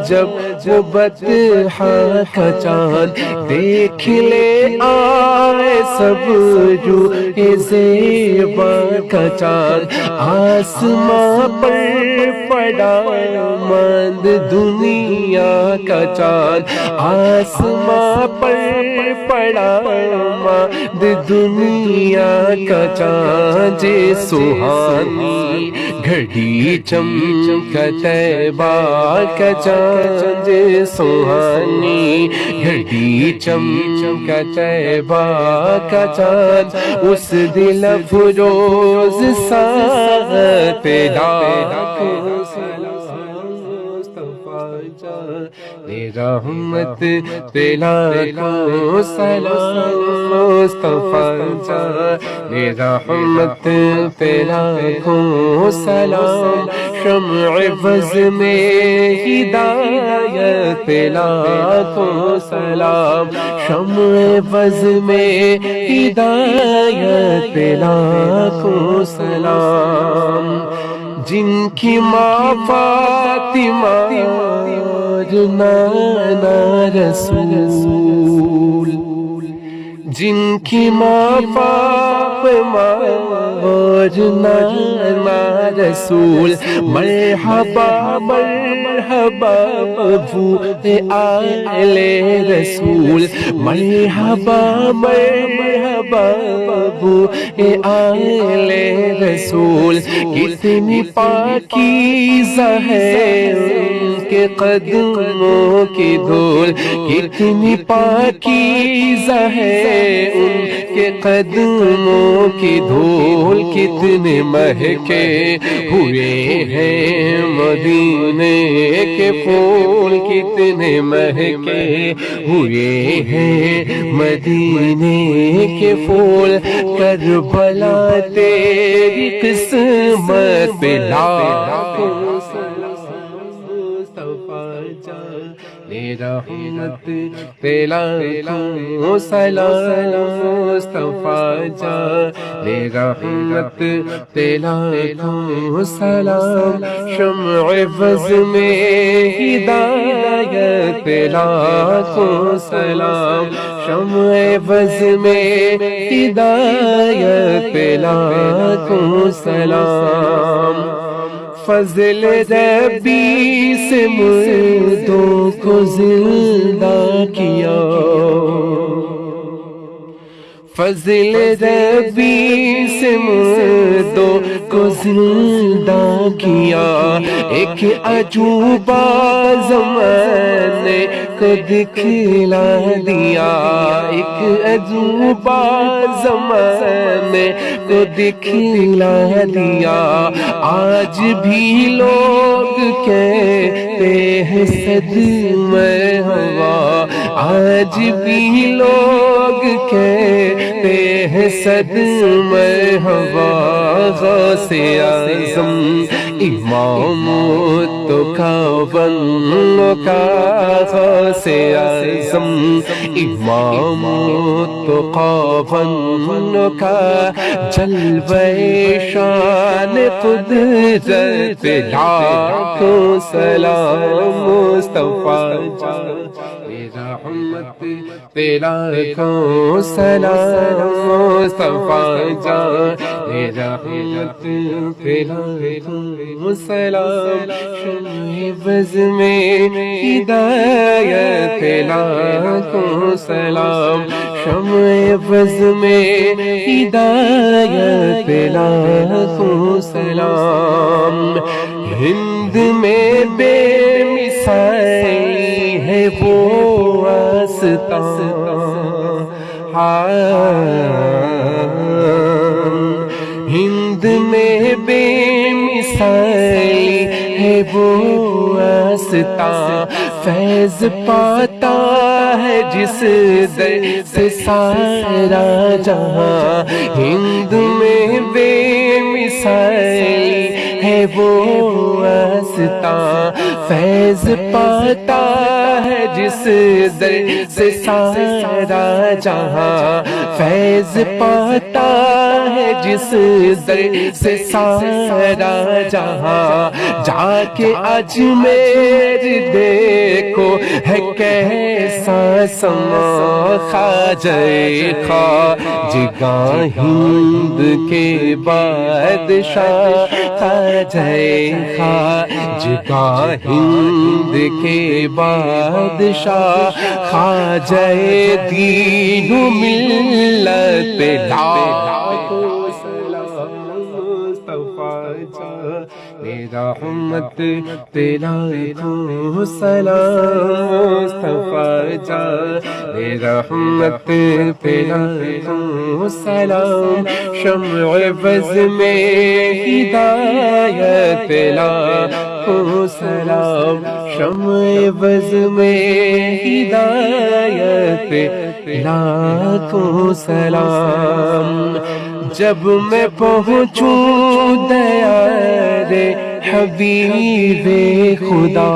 جب وہ فتح کا چاند، دیکھ لے آئے سب جوئے زیبا کا چاند، آسماں پر پڑا مند دنیا کا چاند، آسماں پر پڑا مند دنیا کا چاند، سہانی گھڑی چمکا طیبہ کا چاند، سہانی گھڑی چمکا طیبہ کا چاند، اس دل افروز ساتھ لاکھوں سلام، مصطفیٰ جان رحمت پہ لاکھوں سلام، مصطفیٰ جان رحمت پہ لاکھوں سلام، شمع فضل میں ہدایت پہ لاکھوں سلام، شمع فضل میں ہدایت پہ لاکھوں سلام، جن کی ماں فاطمہ اور نانا رسول، جن کی ماں فاطمہ اور نانا رسول، مرحبا مرحبا ابو آل رسول، مرحبا مرحبا ابو آل رسول، کتنی پاکیزہ ہے ان کے قدموں کی دھول، کتنی پاکیزہ ہے ان کے قدموں کی دھول، کتنے مہکے ہوئے ہیں مدینے کے پھول، کتنے مہکے ہوئے ہیں مدینے کے پھول، کربلا تیری قسمت پہ لاکھوں رحمت پہ لاکھوں سلام، مصطفیٰ جان رحمت پہ لاکھوں سلام، شمع فضل میں ہدایت پہ لاکھوں سلام، شمع فضل میں ہدایت پہ لاکھوں سلام، فضل ربی سے مردوں کو زندہ کیا، فضل ربی سے مردوں کو زندہ کیا، ایک عجوبہ زمانے کو دکھلا دیا، ایک عجوبہ زمانے کو دکھلا دیا، آج بھی لوگ کہتے ہیں صدمہ ہوا، آج بھی لوگ کہتے ہیں صدمہ ہوا، غوث اعظم امام تو کا بنو کا غوث اعظم امام تو کا بنو کا جلوہ شان قدرت لاکھوں سلام مصطفیٰ جان رحمت تیرا لاکھوں سلام مصطفیٰ جان رحمت تیرا لاکھوں سلام شمع بز میں ہدایت لاکھوں سلام شمع بز میں ہدایت لاکھوں سلام ہند میں بے مثال ہے وہ آستان ہند میں بے مثال ہے وہ آستان فیض پاتا ہے جس در سے سارا جہاں ہند میں بے مثال ہے وہ آستان فیض پاتا ہے جس در سے سارا جہاں فیض پاتا ہے جس در سے سارا جہاں جا کے اجمیر دیکھو ہے کیسا سما خواجہ خواجگاہ ہند کے بادشاہ خواجہ خواجگاہ ہند کے بادشاہ خواجہ دین و ملت لاکھوں سلام مصطفیٰ جان رحمت تیرا لاکھوں سلام مصطفیٰ جان رحمت تیرا لاکھوں سلام شمع بز میں ہدایت لاکھوں سلام شمع بز میں ہدایت لاکھوں سلام جب میں پہنچوں دیار حبیب خدا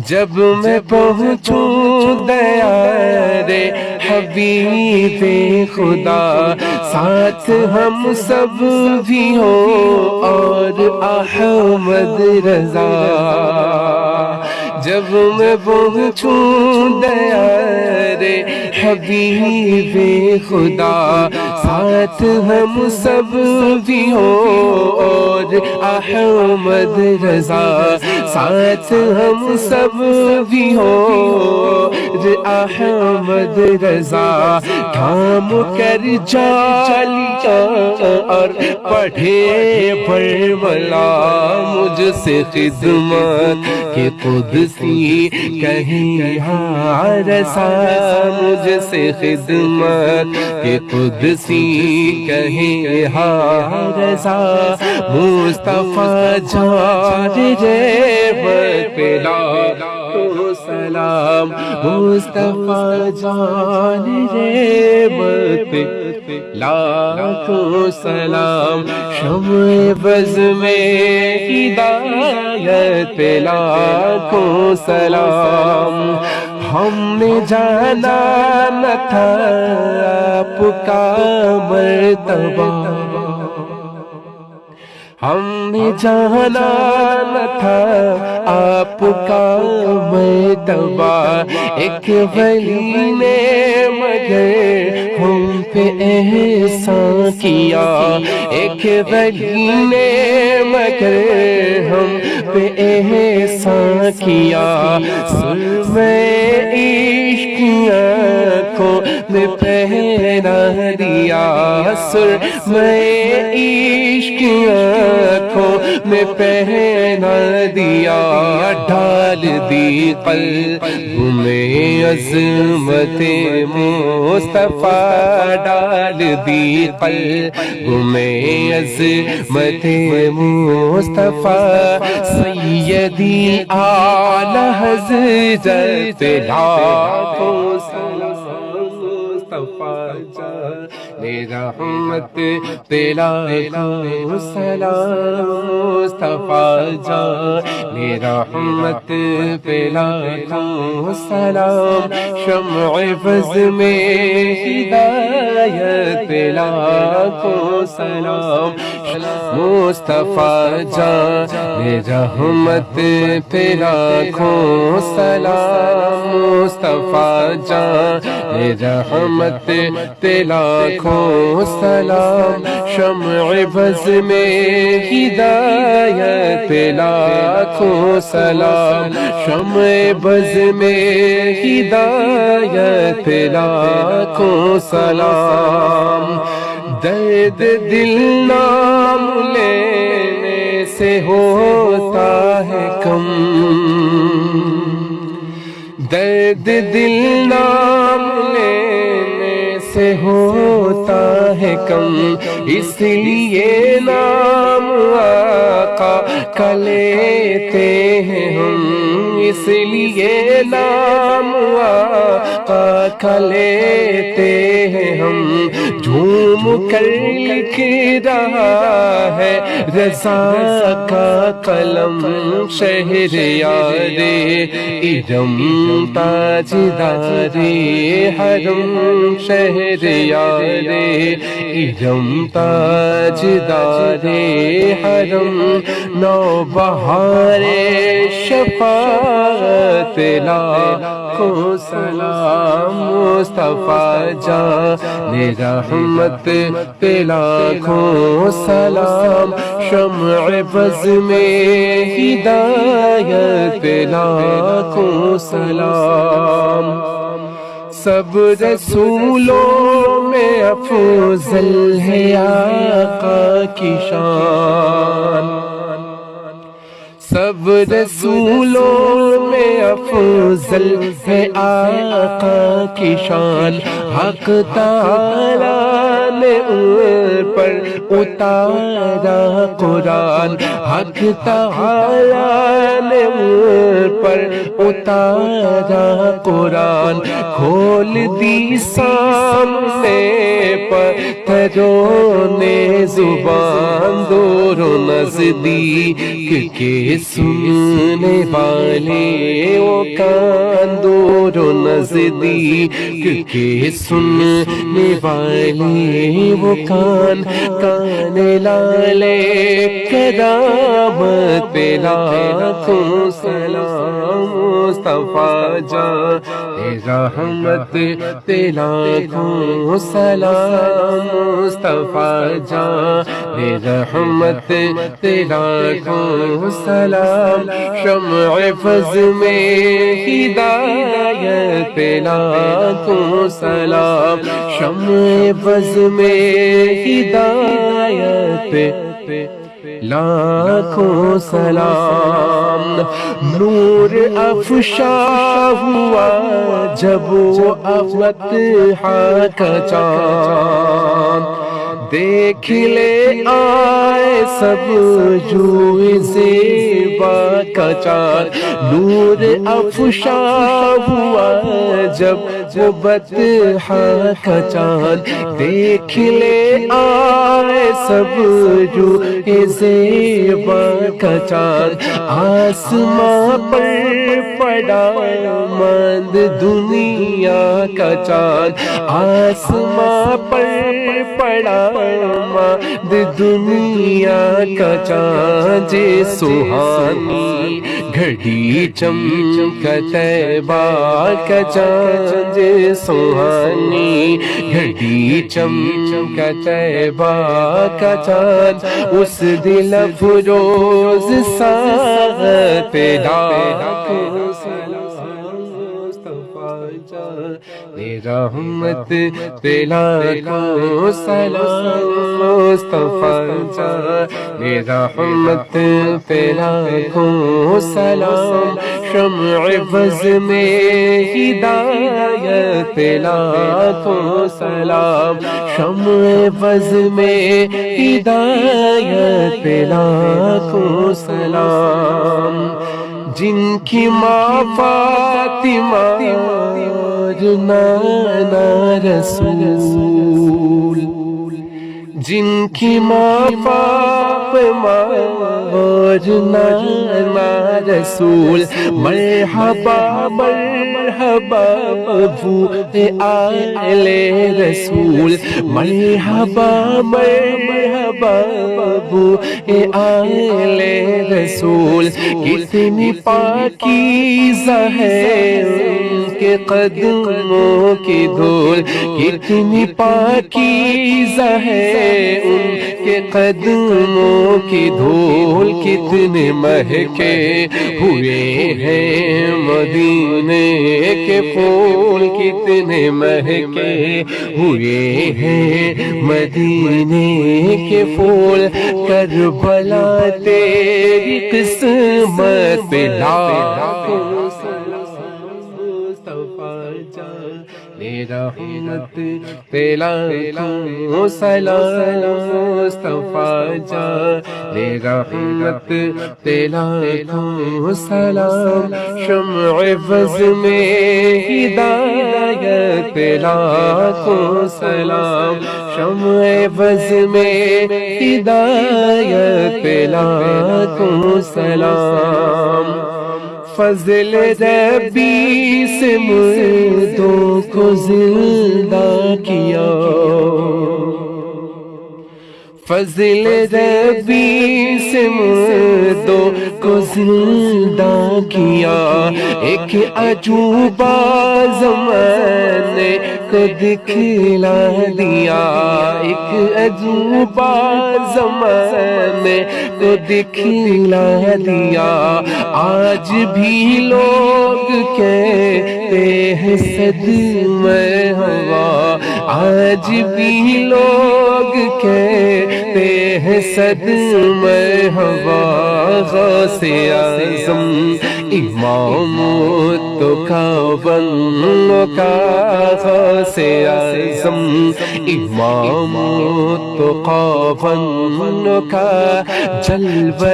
جب میں پہنچوں دیار حبیب خدا ساتھ ہم سب بھی ہو اور احمد رضا جب میں پہنچوں دیار حبیب خدا ساتھ ہم سب بھی ہو اور احمد رضا ساتھ ہم سب بھی ہو اور احمد رضا تھام کر جالیا اور پڑھے برملا مجھ سے خدمت کہ قدسی کہیں رسا مجھ سے خدمت کہ قدسی کہیں رسا مصطفیٰ جان رحمت لاکھوں سلام مصطفیٰ جان رحمت لاکھوں سلام شمع بز میں ہدایت لاکھوں سلام ہم نے جانا نہ تھا آپ کا مرتبہ ہم نے جانا نہ تھا آپ کا مرتبہ ایک ولی نے مگر ہم پہ احسان کیا ایک ولی نے مگر ہم پہ احسان کیا سرمے عشق آنکھوں میں پہنا دیا سرمے عشق آنکھوں میں پہنا دیا ڈال دی قلب میں عظمت مصطفیٰ ڈال دی قلب میں عظمت مصطفیٰ سیدی اعلی حضرت لاکھوں سلام مصطفیٰ جان رحمت تیرا کو سلام مصطفیٰ جان رحمت تیرا کو سلام شمع بز میں ہدایت تیرا کو سلام مصطفیٰ جان رحمت تیرا کو سلام مصطفیٰ جان رحمت تیرا کو سلام شمع بز میں ہدایت تیرا کو سلام شمع بز میں ہدایت تیرا کو سلام درد دل نام لینے سے ہوتا ہے کم درد دل نام لینے سے ہوتا ہے کم اس لیے نام آقا کا لیتے ہیں ہم اس لیے نام آقا کا لیتے ہیں ہم جھوم کر لکھ رہا ہے رضا کا قلم شہریار ارم تاجدار حرم شہریار ارم تاجدار حرم نوبہار شفاعت لاکھوں سلام مصطفیٰ جان رحمت لاکھوں سلام شمع بز میں ہدایت لاکھوں سلام سب رسولوں میں افضل ہے آقا کی شان سب رسولوں میں افضل ہے آقا کی شان حق تعالیٰ نے ان پر اتارا قرآن حق تعالیٰ نے ان پر اتارا قرآن کھول دی سامنے پتھروں نے زبان دور و نزدیک کے سننے والے وہ کان دور و نزدیک کے سننے والے وہ کان کان لالے کرامت لاکھوں سلام مصطفیٰ جان رحمت لاکھوں سلام مصطفیٰ جان رحمت لاکھوں سلام شمع فض میں ہدایت لاکھوں سلام شمع فض میں ہدایت لاکھوں سلام نور افشا ہوا جب وہ فتح کا چاند دیکھ لے آئے سب جو زیبا کا چاند نور افشا ہوا جب وہ فتح کا چاند دیکھ لے آئے سب جو زیبا کا چاند آسماں پر پڑا ماند دنیا کا چاند آسماں پر پڑا ماند دنیا کا چاند سہانی گھڑی چمک طیبہ کا چاند سہانی گھڑی چمک طیبہ کا چاند اس دل افروز ساغت لاکھوں سلام مصطفیٰ جان رحمت لاکھوں سلام مصطفیٰ جان رحمت لاکھوں سلام شمع فض میں ہدایت لاکھوں سلام شمع فض میں ہدایت لاکھوں سلام جن کی ماں فاطمہ اور نانا رسول جن کی ماں فاطمہ اور نانا رسول، مرحبا مرحبا ابو آل رسول، مرحبا مرحبا ابو آل رسول، کتنی پاکیزہ ہے ان کے قدموں کی دھول، کتنی پاکیزہ ہے ان کے قدموں کی دھول، کتنے مہکے ہوئے ہیں مدینے کے پھول، کتنے مہکے ہوئے ہیں مدینے کے پھول، کربلا تیری قسمت پہ لاکھوں رحمت تیرا سلام مصطفیٰ جان، رحمت تیرا سلام، شمع بز میں ہدایت تیرا سلام، شمع بز میں ہدایت تیرا سلام، فضل ربی سے مردوں کو زندہ کیا، فضل ربی سے مردوں کو زندہ کیا، ایک عجوبہ زمانے کو دکھلا دیا، ایک عجوبہ زمانے کو دکھلا دیا، آج بھی لوگ کہتے ہیں صدمہ ہوا، آج بھی لوگ کہتے ہیں صدمہ ہوا، غوث اعظم امام تو کا بنو کا، غوث اعظم امام تو کا بنو کا، جلوہ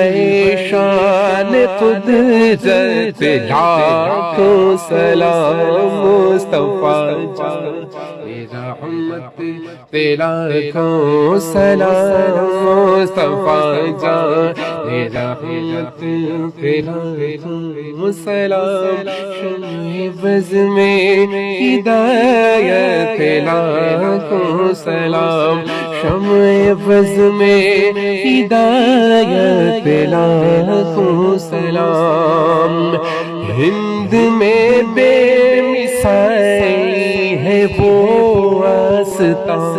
شان قدرت لاکھوں سلام مصطفیٰ جان، رحمت تیرا سلام مصطفیٰ جان، رحمت تیرا سلام، شمع بز میں ہدایت تیرا سلام، شمع بز میں ہدایت تیرا سلام، ہند میں بے مثالی ہے وہ آستان،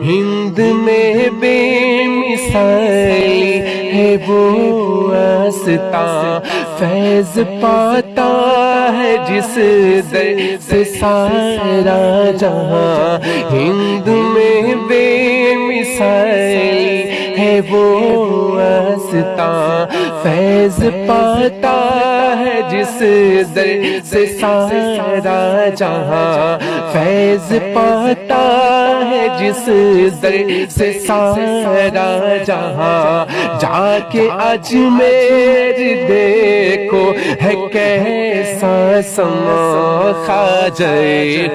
ہند میں بے مثالی ہے وہ آستان، فیض پاتا ہے جس در سے سارا جہاں، ہند میں بے مثالی ہے وہ آستان، فیض پاتا ہے جس در سے سارا جہاں، فیض پاتا ہے جس در سے سارا جہاں، جا کے اجمیر دیکھو ہے کیسا سما، خواجہ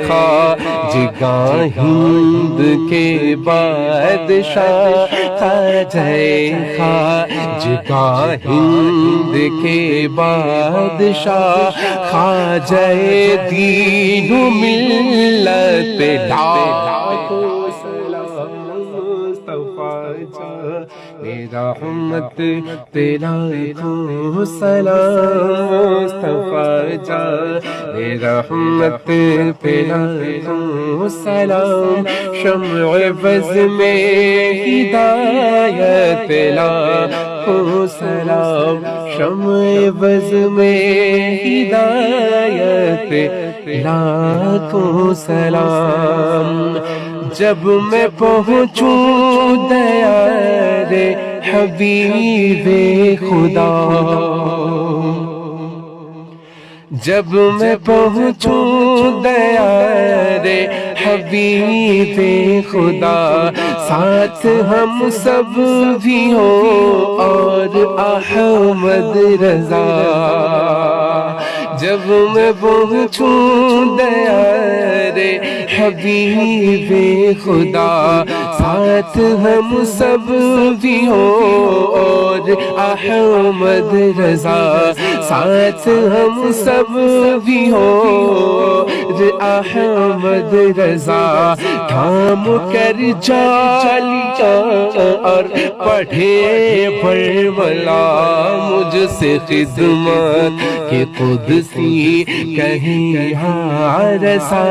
خواجگاں ہند کے بادشاہ، خواجہ خواجگاں ہند کے بادشاہ، خواجہ دین و ملت لاکھوں سلام مصطفیٰ جان، رحمت تیرا سلام مصطفیٰ جان، رحمت تیرا سلام، شمع بز میں ہدایت تیرا سلام، شمع بز میں ہدایت لاکھوں سلام، جب میں پہنچوں دیار حبیب خدا، جب میں پہنچوں دیار حبیب خدا، ساتھ ہم سب بھی ہوں اور احمد رضا، جب میں پہنچوں دیارے حبیب خدا ساتھ ہم سب بھی ہوں اور احمد رضا ساتھ ہم سب بھی ہوں احمد رضا تھام کر چالیا اور پڑھے برملا مجھ سے خدمت کہ قدسی کہیں ہاں رسا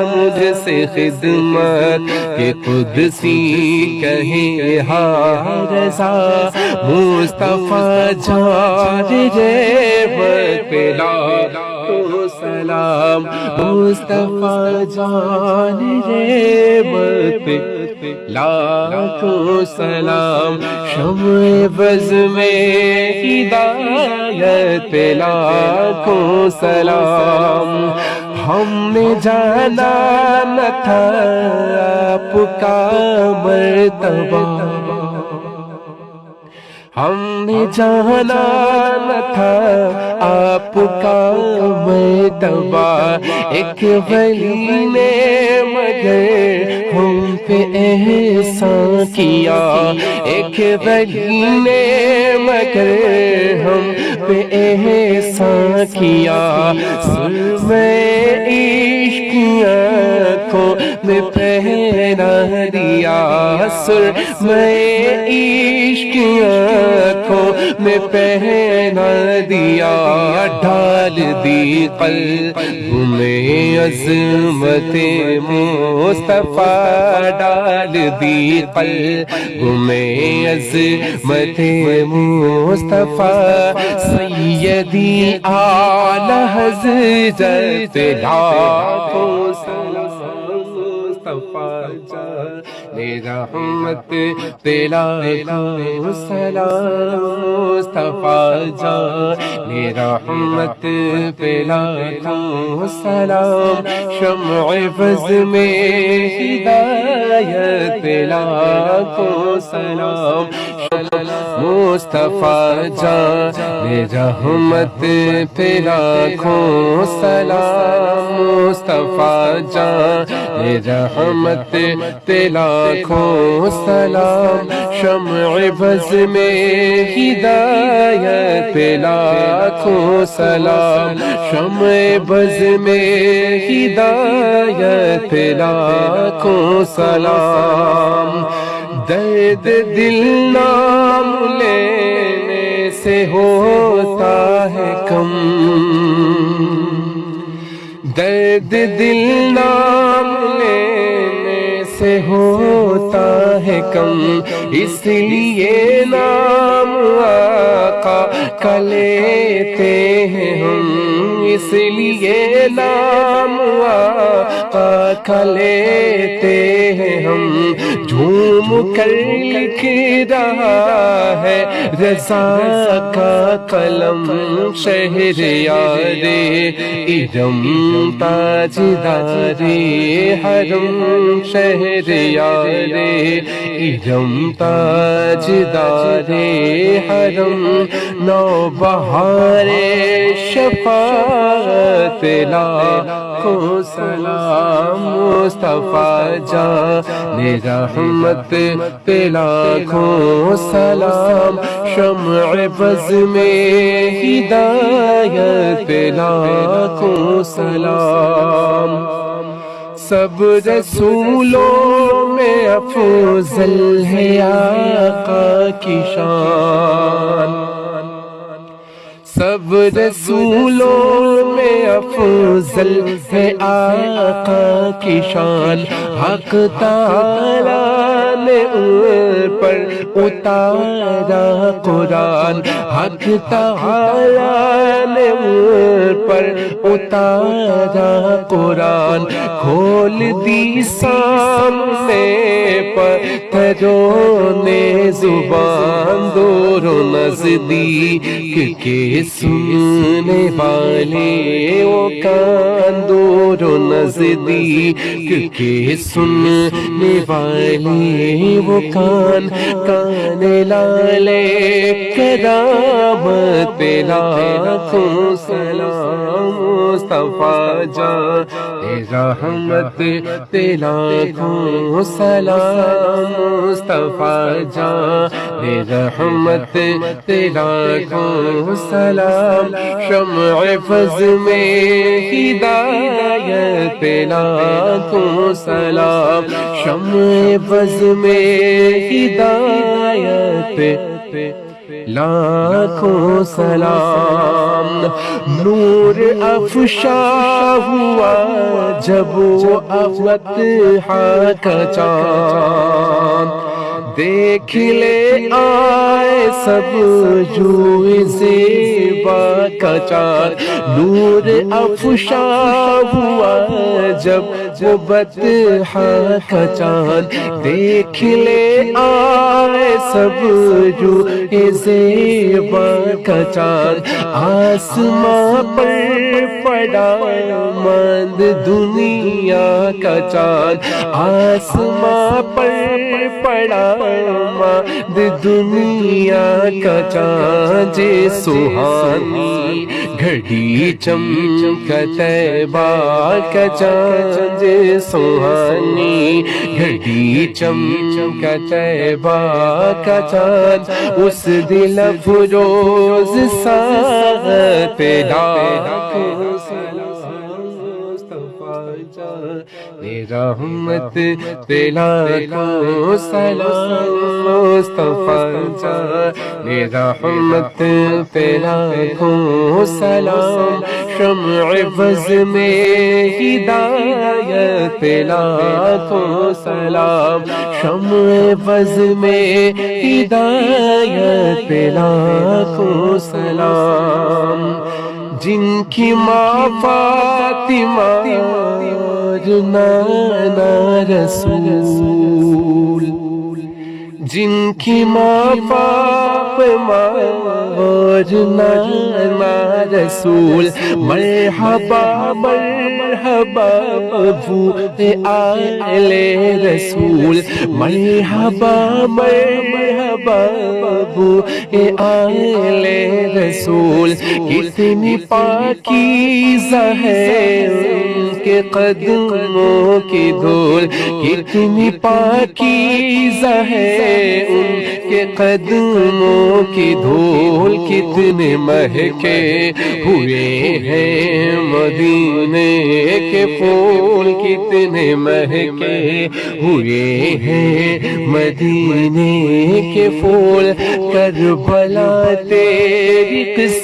مجھ سے خدمت کہ قدسی کہیں ہاں رسا مصطفیٰ جان رے پلا تو سلام مصطفیٰ جان رے لاکھوں سلام شمع بز میں ہدایت لاکھوں سلام ہم نے جانا نہ تھا آپ کا مرتبہ ہم نے جانا نہ تھا آپ کا مرتبہ ایک ولی نے مگر ہم پہ احسان کیا ایک ولی نے مگر ہم پہ احسان کیا سرمہ عشق کی آنکھوں میں پہنا دیا سرمہ عشق کی آنکھوں میں پہنا دیا ڈال دی قلب میں عظمت مصطفیٰ ڈال دی قلب میں عظمت مصطفیٰ سیدی اعلی حضرت لاکھوں سلام مصطفیٰ جان رحمت لاکھوں سلام مصطفیٰ جان رحمت لاکھوں سلام شمع بز میں ہدایت لاکھوں سلام مصطفیٰ جان رحمت لاکھوں سلام مصطفیٰ جان رحمت لاکھوں سلام شمع بز میں ہدایت لاکھوں سلام شمع بز میں ہدایت لاکھوں سلام درد دل نام لینے سے ہوتا ہے کم درد دل نام لینے سے ہوتا ہے کم اس لیے نام آقا کا لیتے ہیں ہم اس لیے نام آقا کا لیتے ہیں ہم جھوم کر لکھ رہا ہے رضا کا قلم شہریار ارم تاجدار حرم شہریار ارم تاجدار حرم نوبہار شفاعت لاکھوں سلام مصطفیٰ جان رحمت لاکھوں سلام شمع بز میں ہدایت لاکھوں سلام سب رسولوں میں افضل ہے آقا کی شان سب رسولوں میں افضل ہے آقا کی شان حق تعالیٰ نے ان پر اتارا قرآن حق تعالیٰ نے ان پر اتارا قرآن کھول دی سامنے پتھروں نے زبان دور و نزدیک کے سننے والے وہ کان دور و نزدیک کے سننے والے وہ کان کان لالے کرامت پہ لاکھوں سلام مصطفیٰ جان رحمت پہ لاکھوں سلام مصطفیٰ جان رحمت پہ لاکھوں سلام شمع فض میں ہدایت پہ لاکھوں سلام شمع فض میں ہدایت پہ لاکھوں سلام نور افشا ہوا جب وہ فتح کا چاند دیکھ لے آئے سب جو زیبا کا چاند نور افشا ہوا جب وہ فتح کا چاند دیکھ لے آئے سب جو زیبا کا چاند آسماں پر پڑا ماند دنیا کا چاند آسماں پر پڑا ماند دنیا کا چاند سہانی گھڑی چمکا طیبہ کا چاند سہانی گھڑی چمکا طیبہ کا چاند اس دل افروز ساعت پہ لاکھوں سلام مصطفیٰ جان رحمت پہ لاکھوں سلام مصطفیٰ جان رحمت پہ لاکھوں سلام شمع فض میں ہدایت پہ لاکھوں سلام شمع فض میں ہدایت پہ لاکھوں سلام جن کی ماں فاطمہ اور نانا رسول جن کی ماں فاطمہ اور نانا رسول مرحبا مرحبا ابو آل رسول مرحبا مرحبا ابو آل رسول کتنی پاکیزہ ہے ان کے قدموں کی دھول کتنی پاکیزہ ہے ان کے قدموں کی دھول کتنے مہکے ہوئے ہیں مدینے کے پھول کتنے مہکے ہوئے ہیں مدینے کے پھول کربلا تیری قسمت